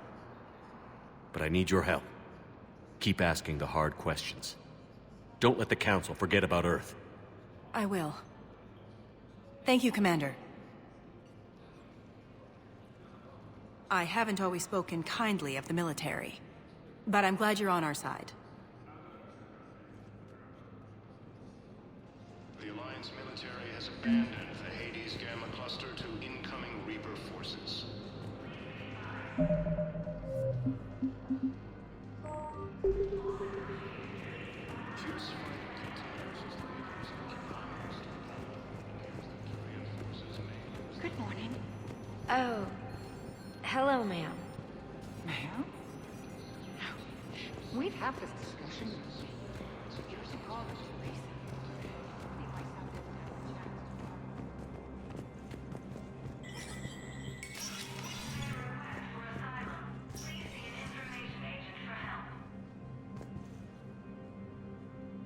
But I need your help. Keep asking the hard questions. Don't let the Council forget about Earth.
I will. Thank you, Commander. I haven't always spoken kindly of the military, but I'm glad you're on our side.
The Alliance military has abandoned the Hades Gamma cluster to incoming Reaper forces.
Good morning. Oh, hello, ma'am.
Ma'am? We'd have this discussion. You should call the police.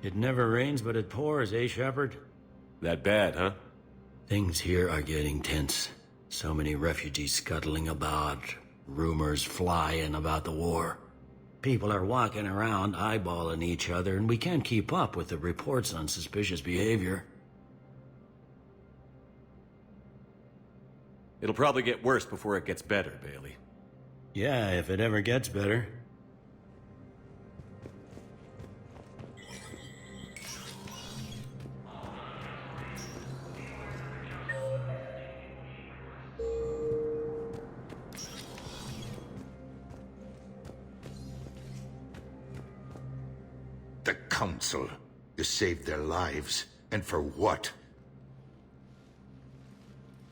It never rains, but it pours, eh, Shepard?
That bad, huh?
Things here are getting tense. So many refugees scuttling about, rumors flying about the war. People are walking around eyeballing each other, and we can't keep up with the reports on suspicious behavior.
It'll probably get worse before it gets better, Bailey.
Yeah, if it ever gets better.
The Council. You saved their lives. And for what?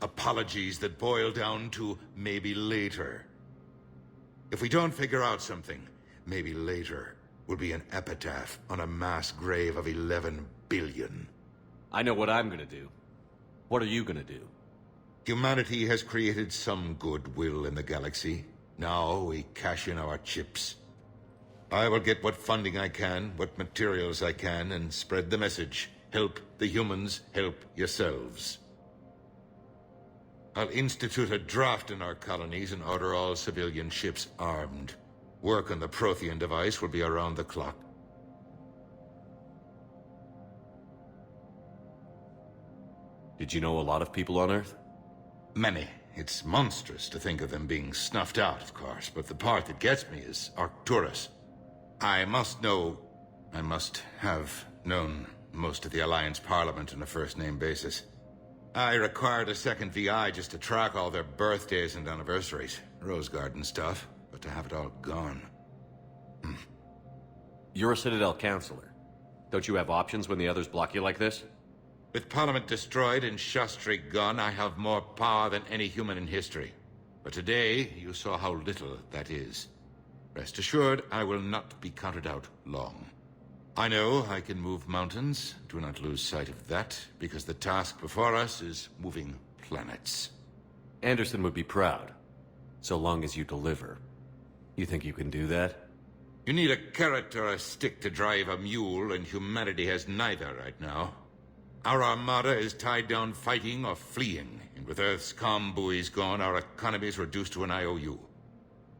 Apologies that boil down to maybe later. If we don't figure out something, maybe later will be an epitaph on a mass grave of 11 billion.
I know what I'm gonna do. What are you gonna do?
Humanity has created some goodwill in the galaxy. Now we cash in our chips. I will get what funding I can, what materials I can, and spread the message. Help the humans, help yourselves. I'll institute a draft in our colonies and order all civilian ships armed. Work on the Prothean device will be around the clock.
Did you know a lot of people on Earth?
Many. It's monstrous to think of them being snuffed out, of course, but the part that gets me is Arcturus. I must have known most of the Alliance Parliament on a first-name basis. I required a second VI just to track all their birthdays and anniversaries. Rose Garden stuff, but to have it all gone.
You're a Citadel Counselor. Don't you have options when the others block you like this?
With Parliament destroyed and Shastri gone, I have more power than any human in history. But today, you saw how little that is. Rest assured, I will not be counted out long. I know I can move mountains. Do not lose sight of that, because the task before us is moving planets.
Anderson would be proud, so long as you deliver. You think you can do that?
You need a carrot or a stick to drive a mule, and humanity has neither right now. Our armada is tied down fighting or fleeing, and with Earth's comm buoys gone, our economy is reduced to an IOU.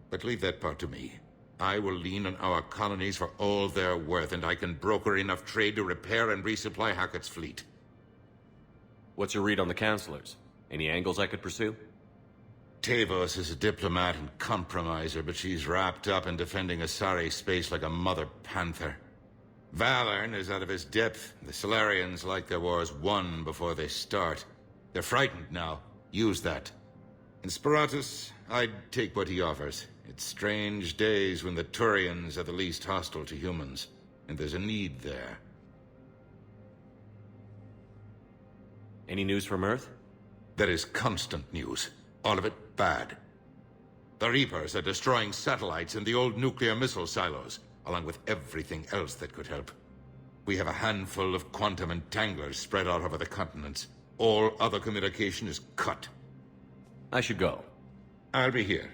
But leave that part to me. I will lean on our colonies for all they're worth, and I can broker enough trade to repair and resupply Hackett's fleet.
What's your read on the Counselors? Any angles I could pursue?
Tavos is a diplomat and compromiser, but she's wrapped up in defending Asari space like a mother panther. Valern is out of his depth. The Solarians like their wars won before they start. They're frightened now. Use that. In Sparatus, I'd take what he offers. It's strange days when the Turians are the least hostile to humans, and there's a need there.
Any news from Earth?
There is constant news. All of it bad. The Reapers are destroying satellites and the old nuclear missile silos, along with everything else that could help. We have a handful of quantum entanglers spread out over the continents. All other communication is cut.
I should go.
I'll be here.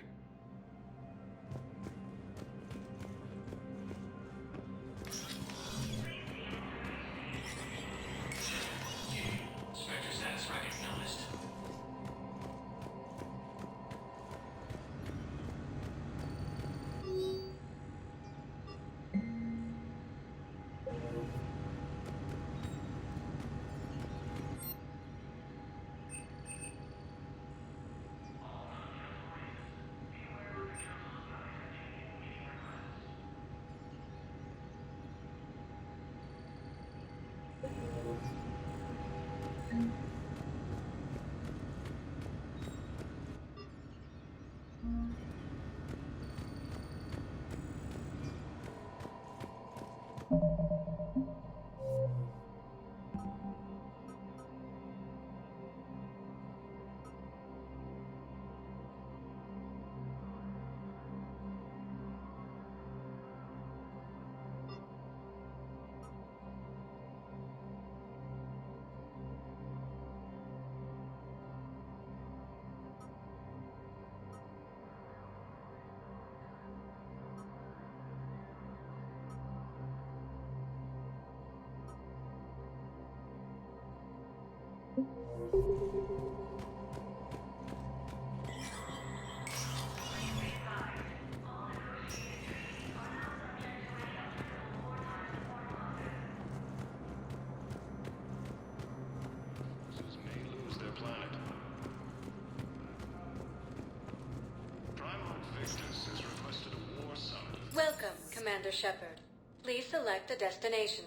Welcome, Commander Shepard. Please select a destination.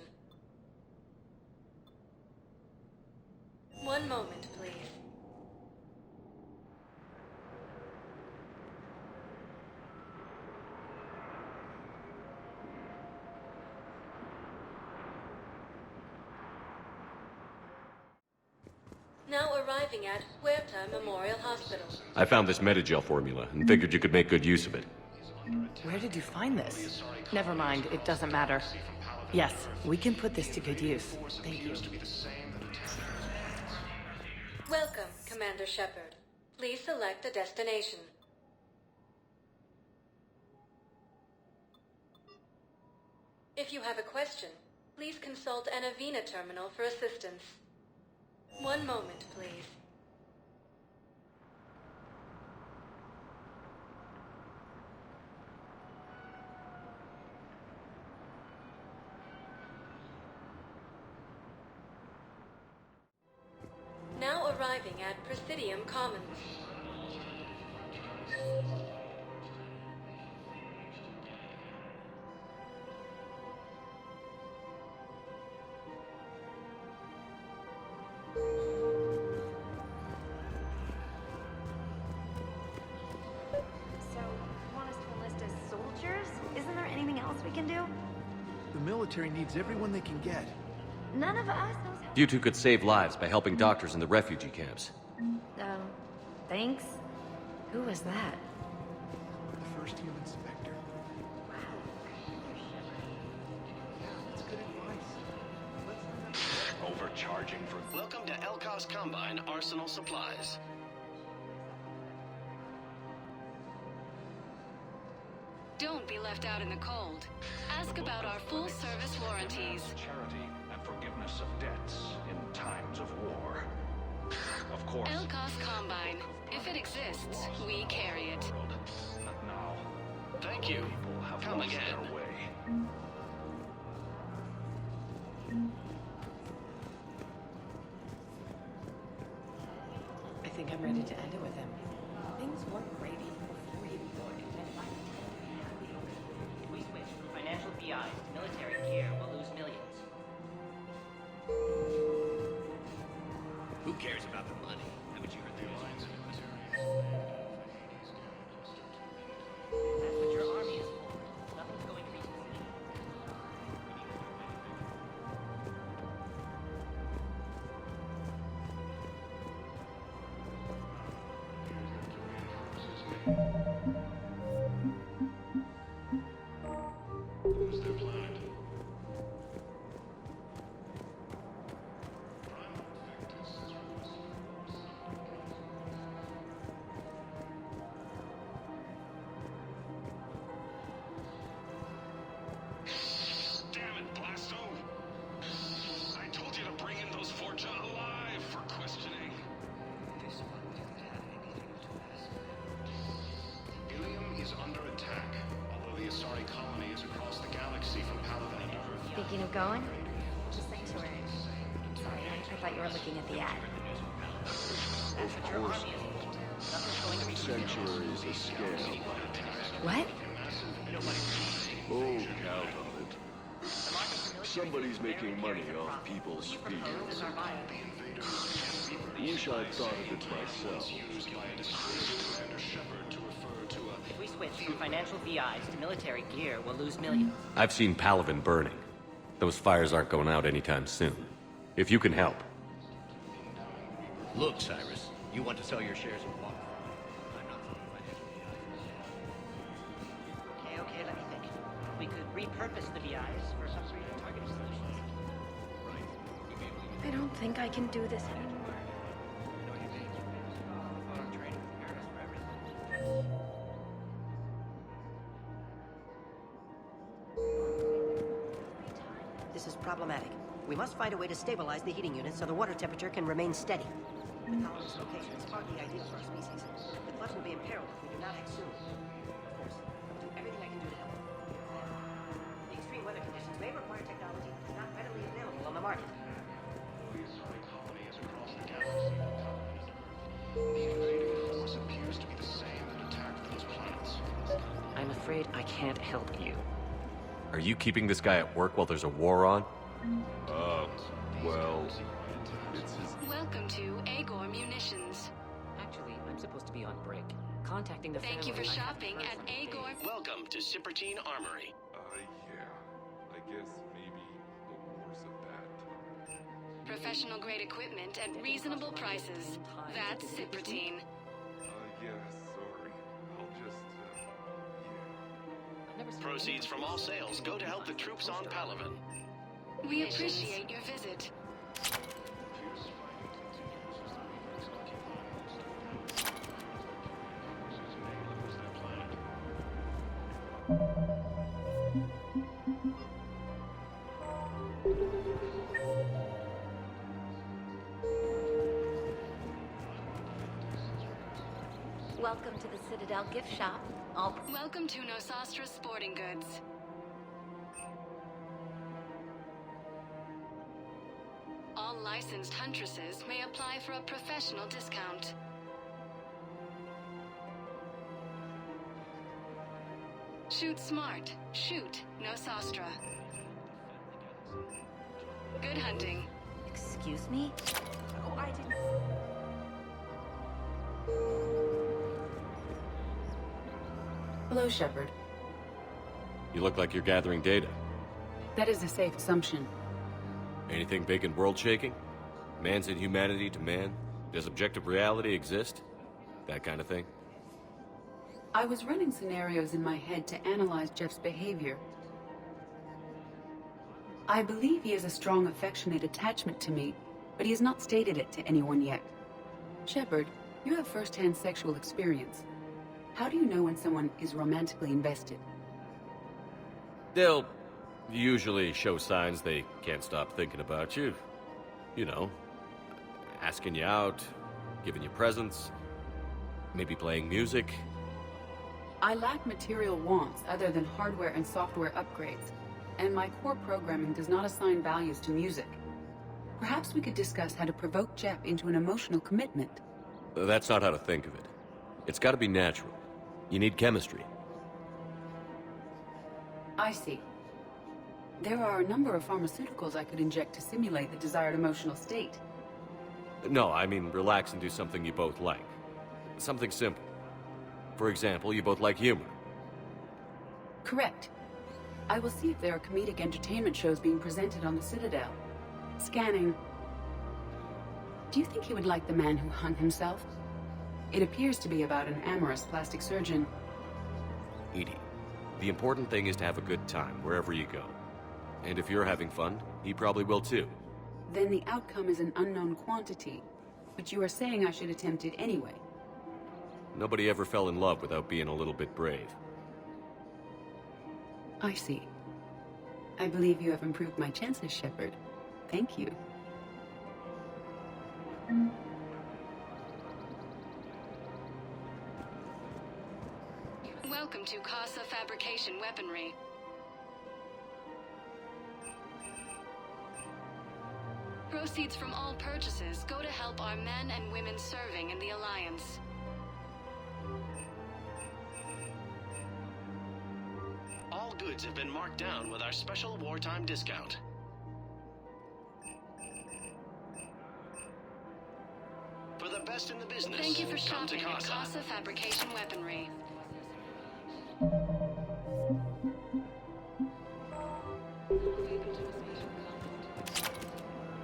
One moment, please. Now arriving at Huerta Memorial Hospital.
I found this Metagel formula and figured you could make good use of it.
Where did you find this? Never mind, it doesn't matter. Yes, we can put this to good use. Thank you.
Welcome, Commander Shepard. Please select a destination. If you have a question, please consult Anavina Terminal for assistance. One moment, please. Now arriving at Presidium Commons.
So, you want us to enlist as soldiers? Isn't there anything else we can do?
The military needs everyone they can get.
None of us knows how.
You two could save lives by helping doctors in the refugee camps.
Thanks. Who was that?
The first human Spectre.
Overcharging for... Welcome to Elkos Combine Arsenal Supplies.
Don't be left out in the cold. Ask about our full-service warranties.
Charity and forgiveness of debts in times of war. Of course.
Elkos Combine. If it exists, we carry it.
Not now.
Thank you.
People have
Come
lost
again.
their way.
I think I'm ready to end it with him. Things weren't great before he joined.
If we switch from financial BIs to military care, we'll lose millions.
cares about the money? Haven't you heard the lines?
That's what your army is for. Nothing's going to be easy.
Who's their planet? Damn it, Blasto! I told you to bring in those Forja alive for questioning. This one didn't have anything to ask. Ilium is under attack, although the Asari colony is across the galaxy from Palaven and Earth.
Speaking of going, just sanctuary. Sorry, I thought you were looking at the ad.
That's what your army is for. Nothing's going to be easy.
Sanctuary is a scam.
What?
Oh, count on it. Somebody's making money off people's fears. Wish I'd thought of it myself.
If we switch from financial VIs to military gear, we'll lose millions.
I've seen Palaven burning. Those fires aren't going out anytime soon. If you can help.
Look, Cyrus, you want to sell your shares of Walk. I'm not selling financial VIs.
Okay, let me think. We could repurpose the VIs for upgraded targeting solutions.
I don't think I can do this anymore.
This is problematic. We must find a way to stabilize the heating unit so the water temperature can remain steady. The colony's location is hardly ideal for our species. The Clutch will be imperiled if we do not act soon. Of course, I'll do everything I can do to help. The extreme weather conditions may require technology that is not readily available on the market.
The Asari colony is across the galaxy from Palaven and Earth. The invading force appears to be the same that attacked those planets.
I'm afraid I can't help you.
Are you keeping this guy at work while there's a war on?
Well, it's his...
Welcome to Agor Munitions.
Actually, I'm supposed to be on break. Contacting the
Thank you for
family-
shopping at Agor.
Welcome to Sippertine Armory.
yeah. I guess maybe the war's a bad time.
Professional grade equipment at reasonable prices. That's Sippertine.
Yeah, sorry. I'll just,
Proceeds from all sales go to help the troops on Palaven.
We appreciate your visit.
Welcome to the Citadel gift shop.
Welcome to Nosastra Sporting Goods. All licensed huntresses may apply for a professional discount. Shoot smart. Shoot Nosastra. Good hunting.
Excuse me?
Oh, I didn't...
Hello, Shepard.
You look like you're gathering data.
That is a safe assumption.
Anything big and world-shaking? Man's inhumanity to man? Does objective reality exist? That kind of thing?
I was running scenarios in my head to analyze Jeff's behavior. I believe he has a strong affectionate attachment to me, but he has not stated it to anyone yet. Shepard, you have first-hand sexual experience. How do you know when someone is romantically invested?
They'll usually show signs they can't stop thinking about you. You know, asking you out, giving you presents, maybe playing music.
I lack material wants other than hardware and software upgrades, and my core programming does not assign values to music. Perhaps we could discuss how to provoke Jeff into an emotional commitment.
That's not how to think of it. It's gotta be natural. You need chemistry.
I see. There are a number of pharmaceuticals I could inject to simulate the desired emotional state.
No, I mean relax and do something you both like. Something simple. For example, you both like humor.
Correct. I will see if there are comedic entertainment shows being presented on the Citadel. Scanning. Do you think he would like The Man Who Hung Himself? It appears to be about an amorous plastic surgeon.
EDI, the important thing is to have a good time wherever you go. And if you're having fun, he probably will too.
Then the outcome is an unknown quantity. But you are saying I should attempt it anyway.
Nobody ever fell in love without being a little bit brave.
I see. I believe you have improved my chances, Shepard. Thank you.
Welcome to Casa Fabrication Weaponry. Proceeds from all purchases go to help our men and women serving in the Alliance.
All goods have been marked down with our special wartime discount. For the best in the business,
Thank you for
come to
shopping at
Casa.
Casa Fabrication Weaponry.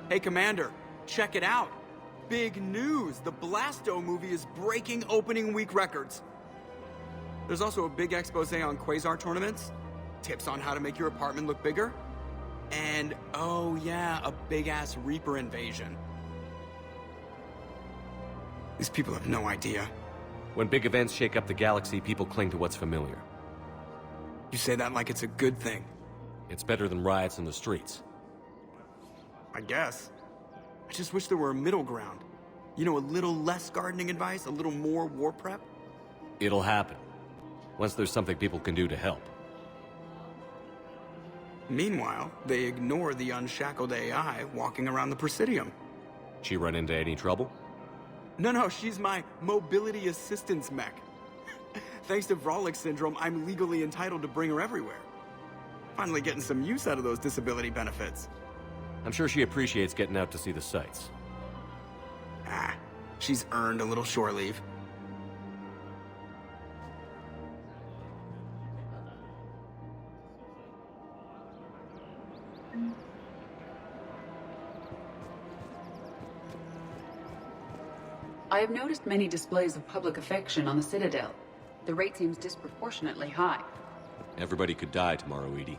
Hey, Commander, check it out. Big news! The Blasto movie is breaking opening week records. There's also a big expose on Quasar tournaments, tips on how to make your apartment look bigger, and, oh yeah, a big-ass Reaper invasion. These people have no idea.
When big events shake up the galaxy, people cling to what's familiar.
You say that like it's a good thing.
It's better than riots in the streets.
I guess. I just wish there were a middle ground. You know, a little less gardening advice, a little more war prep.
It'll happen. Once there's something people can do to help.
Meanwhile, they ignore the unshackled AI walking around the Presidium.
She run into any trouble?
No, she's my mobility assistance mech. Thanks to Vralik syndrome, I'm legally entitled to bring her everywhere. Finally getting some use out of those disability benefits.
I'm sure she appreciates getting out to see the sights.
Ah, she's earned a little shore leave.
I have noticed many displays of public affection on the Citadel. The rate seems disproportionately high.
Everybody could die tomorrow, EDI.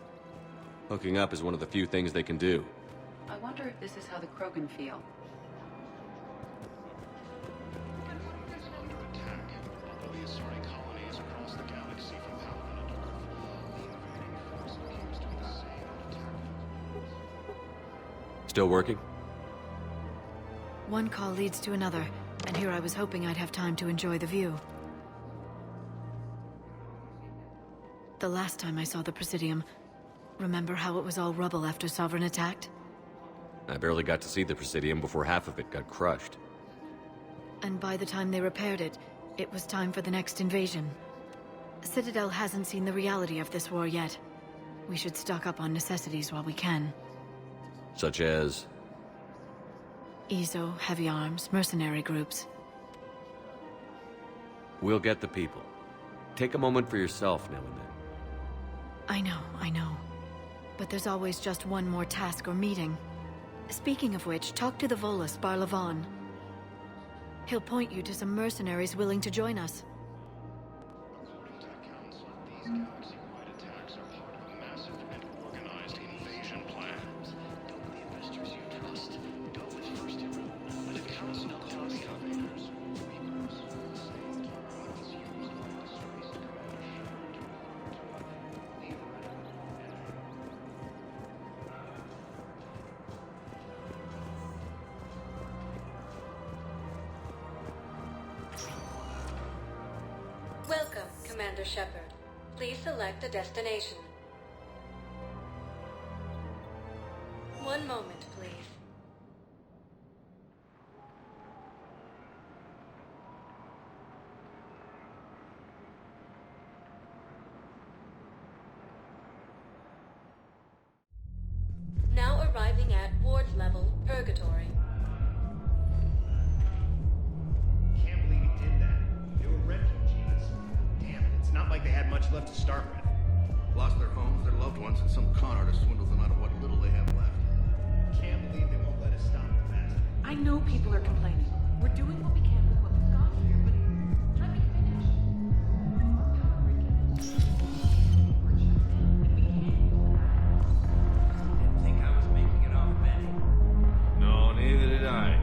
Hooking up is one of the few things they can do.
I wonder if this is how the Krogan feel.
Although the Asari colony is across the galaxy from Paladin and Earth, the invading force appears to be the same attack.
Still working?
One call leads to another, and here I was hoping I'd have time to enjoy the view. The last time I saw the Presidium, remember how it was all rubble after Sovereign attacked?
I barely got to see the Presidium before half of it got crushed.
And by the time they repaired it, it was time for the next invasion. Citadel hasn't seen the reality of this war yet. We should stock up on necessities while we can.
Such as?
EZO, heavy arms, mercenary groups.
We'll get the people. Take a moment for yourself now and then.
I know. But there's always just one more task or meeting. Speaking of which, talk to the Volus, Barlavan. He'll point you to some mercenaries willing to join us.
According to accounts, these galaxy-wide attacks are part of a massive and organized invasion plan. Go with the investors you trust. Go with First Hero. Let it count on the invaders. Reapers. Saved humans used by disgraced
Welcome, Commander Shepard. Please select a destination. One moment, please. Now arriving at Ward Level, Purgatory.
left to start with. Lost their homes, their loved ones, and some con artist swindles them out of what little they have left.
Can't believe they won't let us stop it fast.
I know people are complaining. We're doing what we can with what we've got here, but let me finish.
Didn't think I was making it off, Benny.
No, neither did I.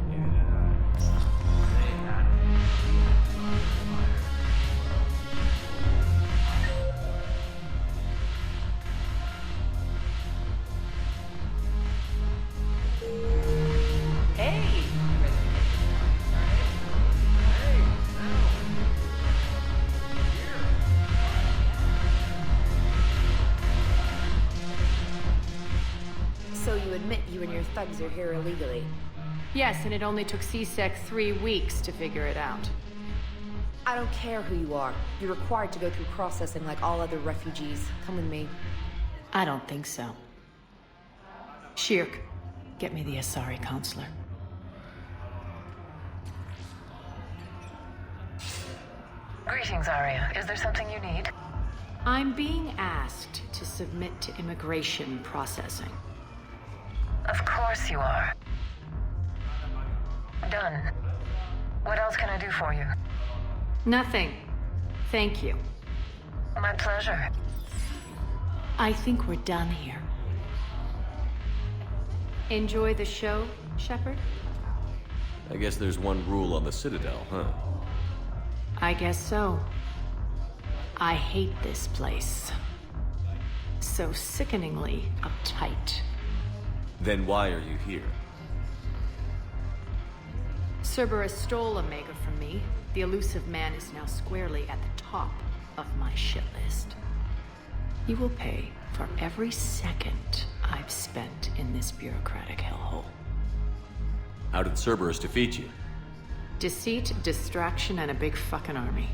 Neither did I. Say that.
Hey!
So you admit you and your thugs are here illegally?
Yes, and it only took CSEC 3 weeks to figure it out.
I don't care who you are. You're required to go through processing like all other refugees. Come with me.
I don't think so. Shirk, get me the Asari consular.
Greetings, Arya. Is there something you need?
I'm being asked to submit to immigration processing.
Of course you are. Done. What else can I do for you?
Nothing. Thank you.
My pleasure.
I think we're done here. Enjoy the show, Shepard?
I guess there's one rule on the Citadel, huh?
I guess so. I hate this place. So sickeningly uptight.
Then why are you here?
Cerberus stole Omega from me. The elusive man is now squarely at the top of my shit list. You will pay for every second I've spent in this bureaucratic hellhole.
How did Cerberus defeat you?
Deceit, distraction, and a big fucking army.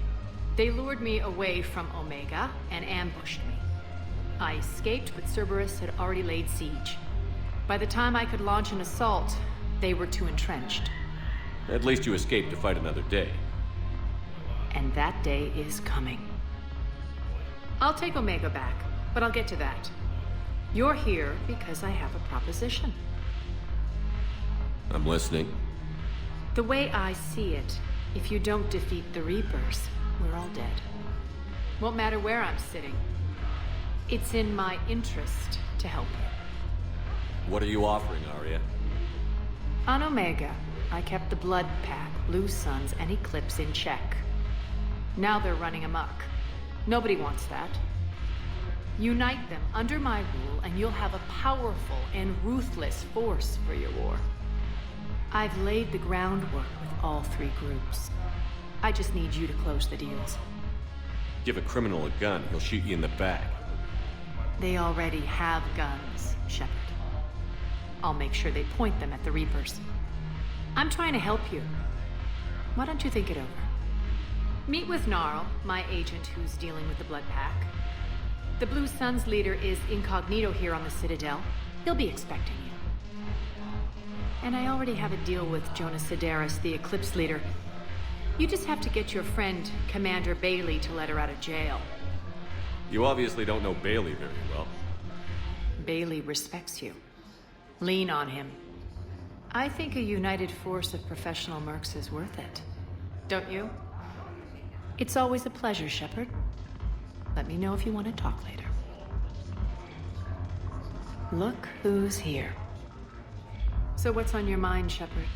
They lured me away from Omega and ambushed me. I escaped, but Cerberus had already laid siege. By the time I could launch an assault, they were too entrenched.
At least you escaped to fight another day.
And that day is coming. I'll take Omega back, but I'll get to that. You're here because I have a proposition.
I'm listening.
The way I see it, if you don't defeat the Reapers, we're all dead. Won't matter where I'm sitting. It's in my interest to help you.
What are you offering, Arya?
On Omega, I kept the Blood Pack, Blue Suns, and Eclipse in check. Now they're running amok. Nobody wants that. Unite them under my rule, and you'll have a powerful and ruthless force for your war. I've laid the groundwork with all 3 groups. I just need you to close the deals.
Give a criminal a gun, he'll shoot you in the back.
They already have guns, Shepard. I'll make sure they point them at the Reapers. I'm trying to help you. Why don't you think it over? Meet with Gnarl, my agent who's dealing with the Blood Pack. The Blue Suns leader is incognito here on the Citadel. He'll be expecting you. And I already have a deal with Jonas Sidaris, the Eclipse leader. You just have to get your friend, Commander Bailey, to let her out of jail.
You obviously don't know Bailey very well.
Bailey respects you. Lean on him. I think a united force of professional mercs is worth it. Don't you? It's always a pleasure, Shepard. Let me know if you want to talk later. Look who's here. So what's on your mind, Shepard?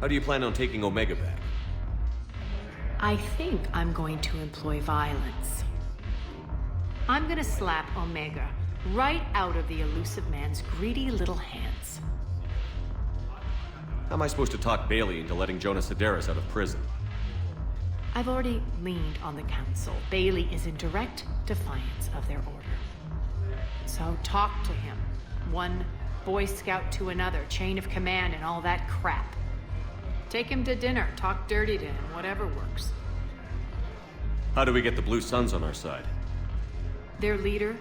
How do you plan on taking Omega back?
I think I'm going to employ violence. I'm gonna slap Omega right out of the elusive man's greedy little hands.
How am I supposed to talk Bailey into letting Jonas Sidaris out of prison?
I've already leaned on the Council. Bailey is in direct defiance of their order. So talk to him. One Boy Scout to another, chain of command and all that crap. Take him to dinner, talk dirty to him, whatever works.
How do we get the Blue Suns on our side?
Their leader,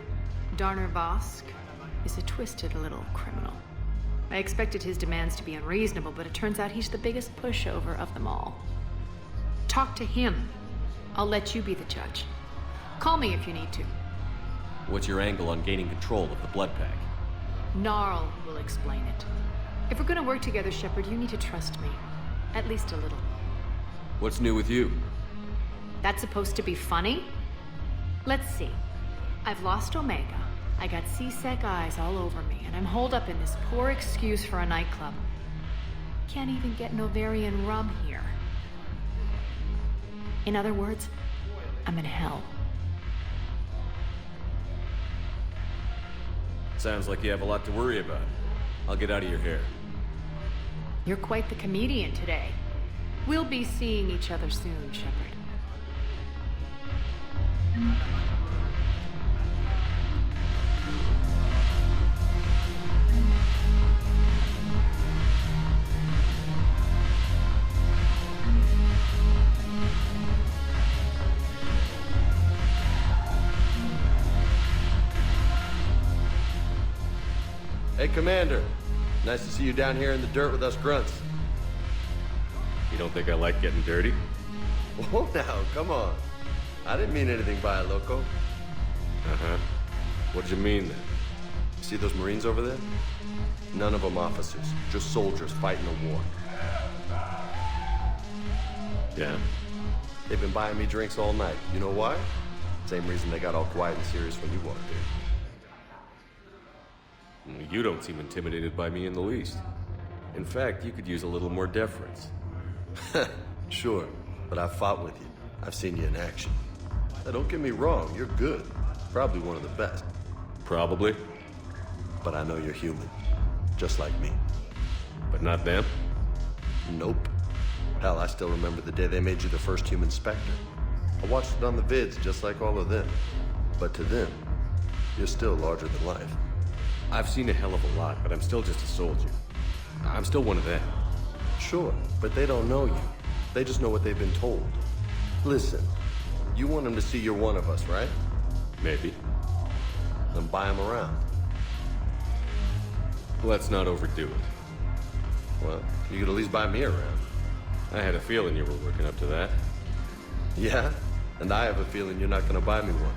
Darner Vosk, is a twisted little criminal. I expected his demands to be unreasonable, but it turns out he's the biggest pushover of them all. Talk to him. I'll let you be the judge. Call me if you need to.
What's your angle on gaining control of the blood pack?
Gnarl will explain it. If we're gonna work together, Shepard, you need to trust me. At least a little.
What's new with you?
That's supposed to be funny? Let's see. I've lost Omega. I got C-Sec eyes all over me, and I'm holed up in this poor excuse for a nightclub. Can't even get Novarian rum here. In other words, I'm in hell.
Sounds like you have a lot to worry about. I'll get out of your hair.
You're quite the comedian today. We'll be seeing each other soon, Shepard.
Hey, Commander. Nice to see you down here in the dirt with us grunts.
You don't think I like getting dirty?
Whoa, now, come on. I didn't mean anything by it, Loco.
Uh-huh. What did you mean, then?
See those Marines over there? None of them officers, just soldiers fighting a war.
Yeah?
They've been buying me drinks all night. You know why? Same reason they got all quiet and serious when you walked in.
You don't seem intimidated by me in the least. In fact, you could use a little more deference.
Sure, but I've fought with you. I've seen you in action. Now, don't get me wrong, you're good. Probably one of the best.
Probably.
But I know you're human. Just like me.
But not them?
Nope. Hell, I still remember the day they made you the first human Spectre. I watched it on the vids just like all of them. But to them, you're still larger than life.
I've seen a hell of a lot, but I'm still just a soldier. I'm still one of them.
Sure, but they don't know you. They just know what they've been told. Listen, you want them to see you're one of us, right?
Maybe.
Then buy them around.
Let's not overdo it.
Well, you could at least buy me around.
I had a feeling you were working up to that.
Yeah? And I have a feeling you're not gonna buy me one.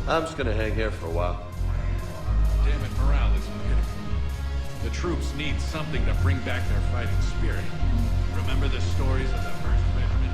I'm just gonna hang here for a while.
Damn it, morale is pitiful. The troops need something to bring back their fighting spirit. Remember the stories of the first regiment?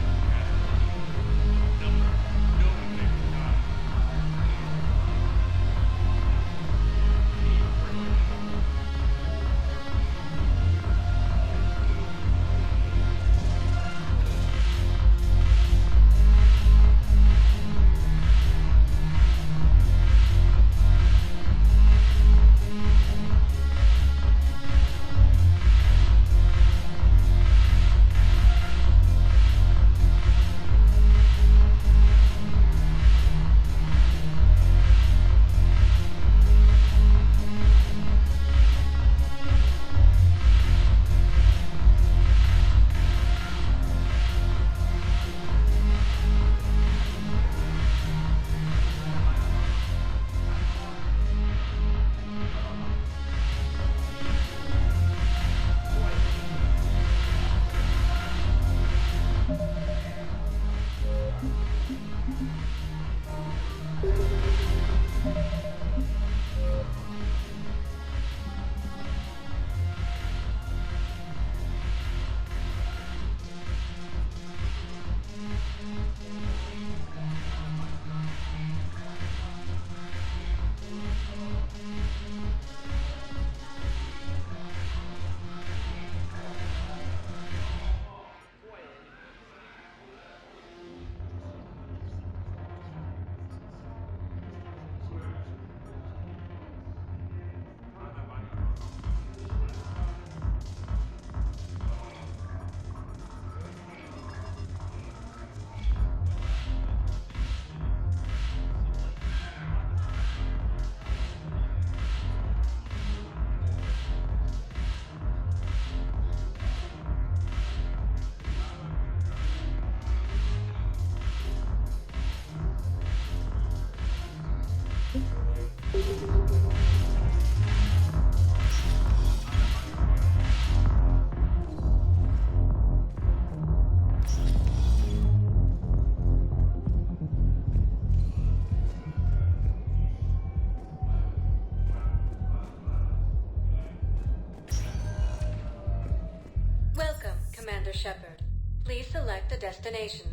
Welcome, Commander Shepard. Please select a destination.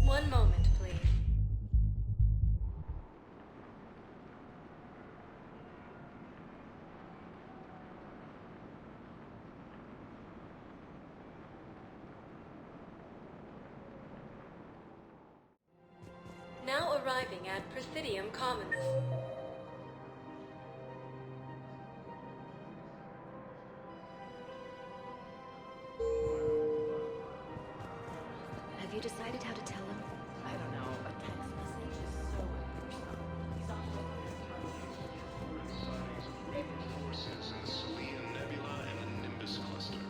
One moment, please. Now arriving at Presidium Commons.
Have you decided how to tell him?
I don't know. A text message is so impersonal. He's also
Forces in Selene Nebula and the Nimbus Cluster.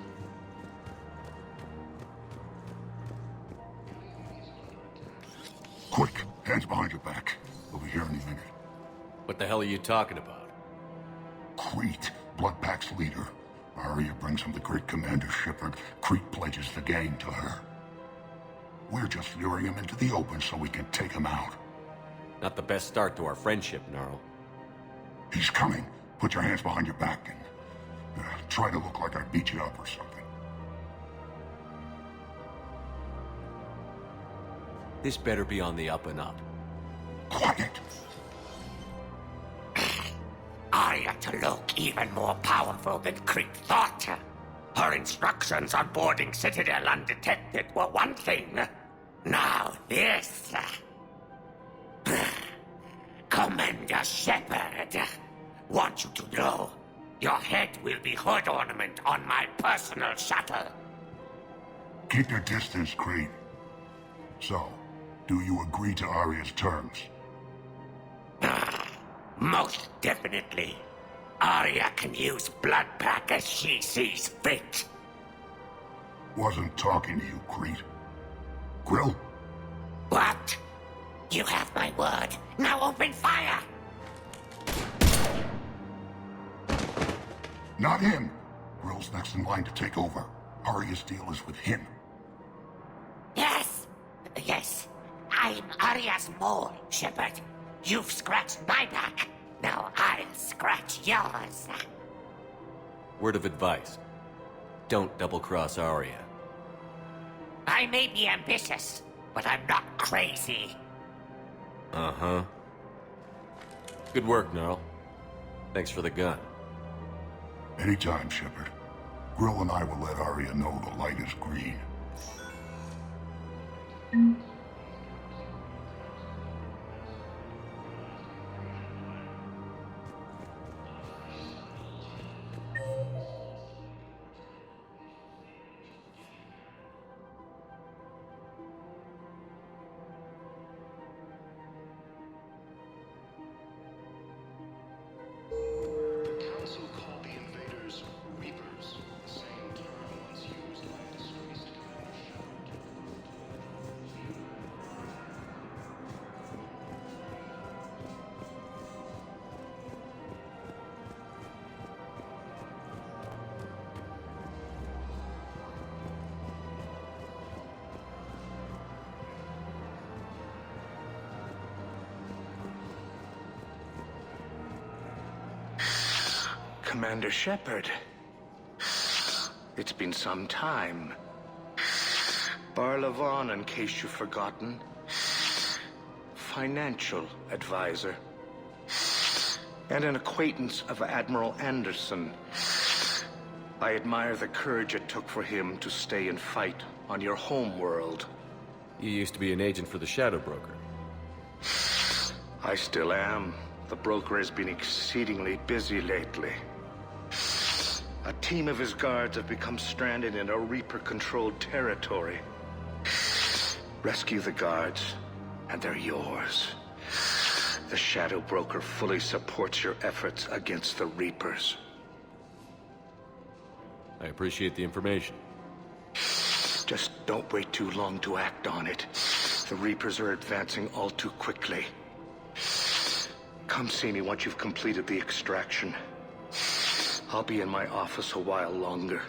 Quick, hands behind your back. We'll be here any minute.
What the hell are you talking about?
Crete, Blood Pack's leader. Arya brings him the great Commander Shepard. Crete pledges the gang to her. We're just luring him into the open so we can take him out.
Not the best start to our friendship, Gnarl.
He's coming. Put your hands behind your back and try to look like I beat you up or something.
This better be on the up and up.
Quiet!
Arya to look even more powerful than Crete thought. Her instructions on boarding Citadel undetected were one thing. Now this. Commander Shepard, want you to know, your head will be hood ornament on my personal shuttle.
Keep your distance, Crete. So, do you agree to Arya's terms?
Most definitely. Arya can use Blood Pack as she sees fit.
Wasn't talking to you, Crete. Grill?
What? You have my word. Now open fire!
Not him. Grill's next in line to take over. Arya's deal is with him.
Yes. I'm Arya's mole, Shepard. You've scratched my back. Now I'll scratch yours.
Word of advice. Don't double-cross Arya.
I may be ambitious, but I'm not crazy.
Uh-huh. Good work, Gnarl. Thanks for the gun.
Anytime, Shepard. Grill and I will let Arya know the light is green.
Commander Shepard. It's been some time. Barlavon, in case you've forgotten. Financial advisor. And an acquaintance of Admiral Anderson. I admire the courage it took for him to stay and fight on your home world.
You used to be an agent for the Shadow Broker.
I still am. The broker has been exceedingly busy lately. A team of his guards have become stranded in a Reaper-controlled territory. Rescue the guards, and they're yours. The Shadow Broker fully supports your efforts against the Reapers.
I appreciate the information.
Just don't wait too long to act on it. The Reapers are advancing all too quickly. Come see me once you've completed the extraction. I'll be in my office a while longer.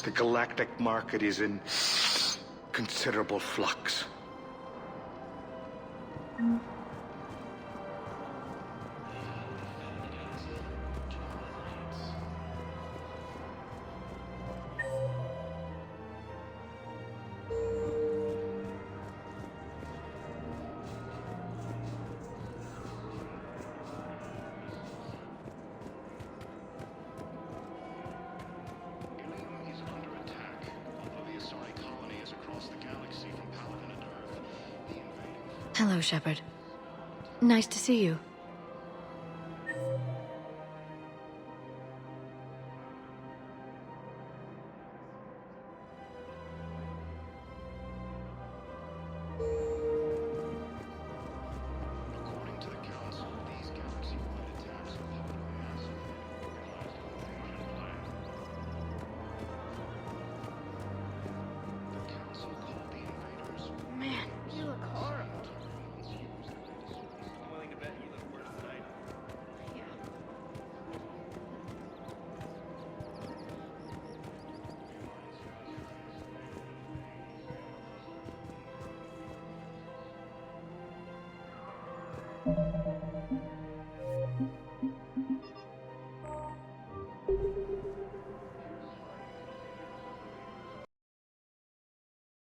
The galactic market is in considerable flux.
Hello, Shepard. Nice to see you.
Man, you look horrible.
Yeah.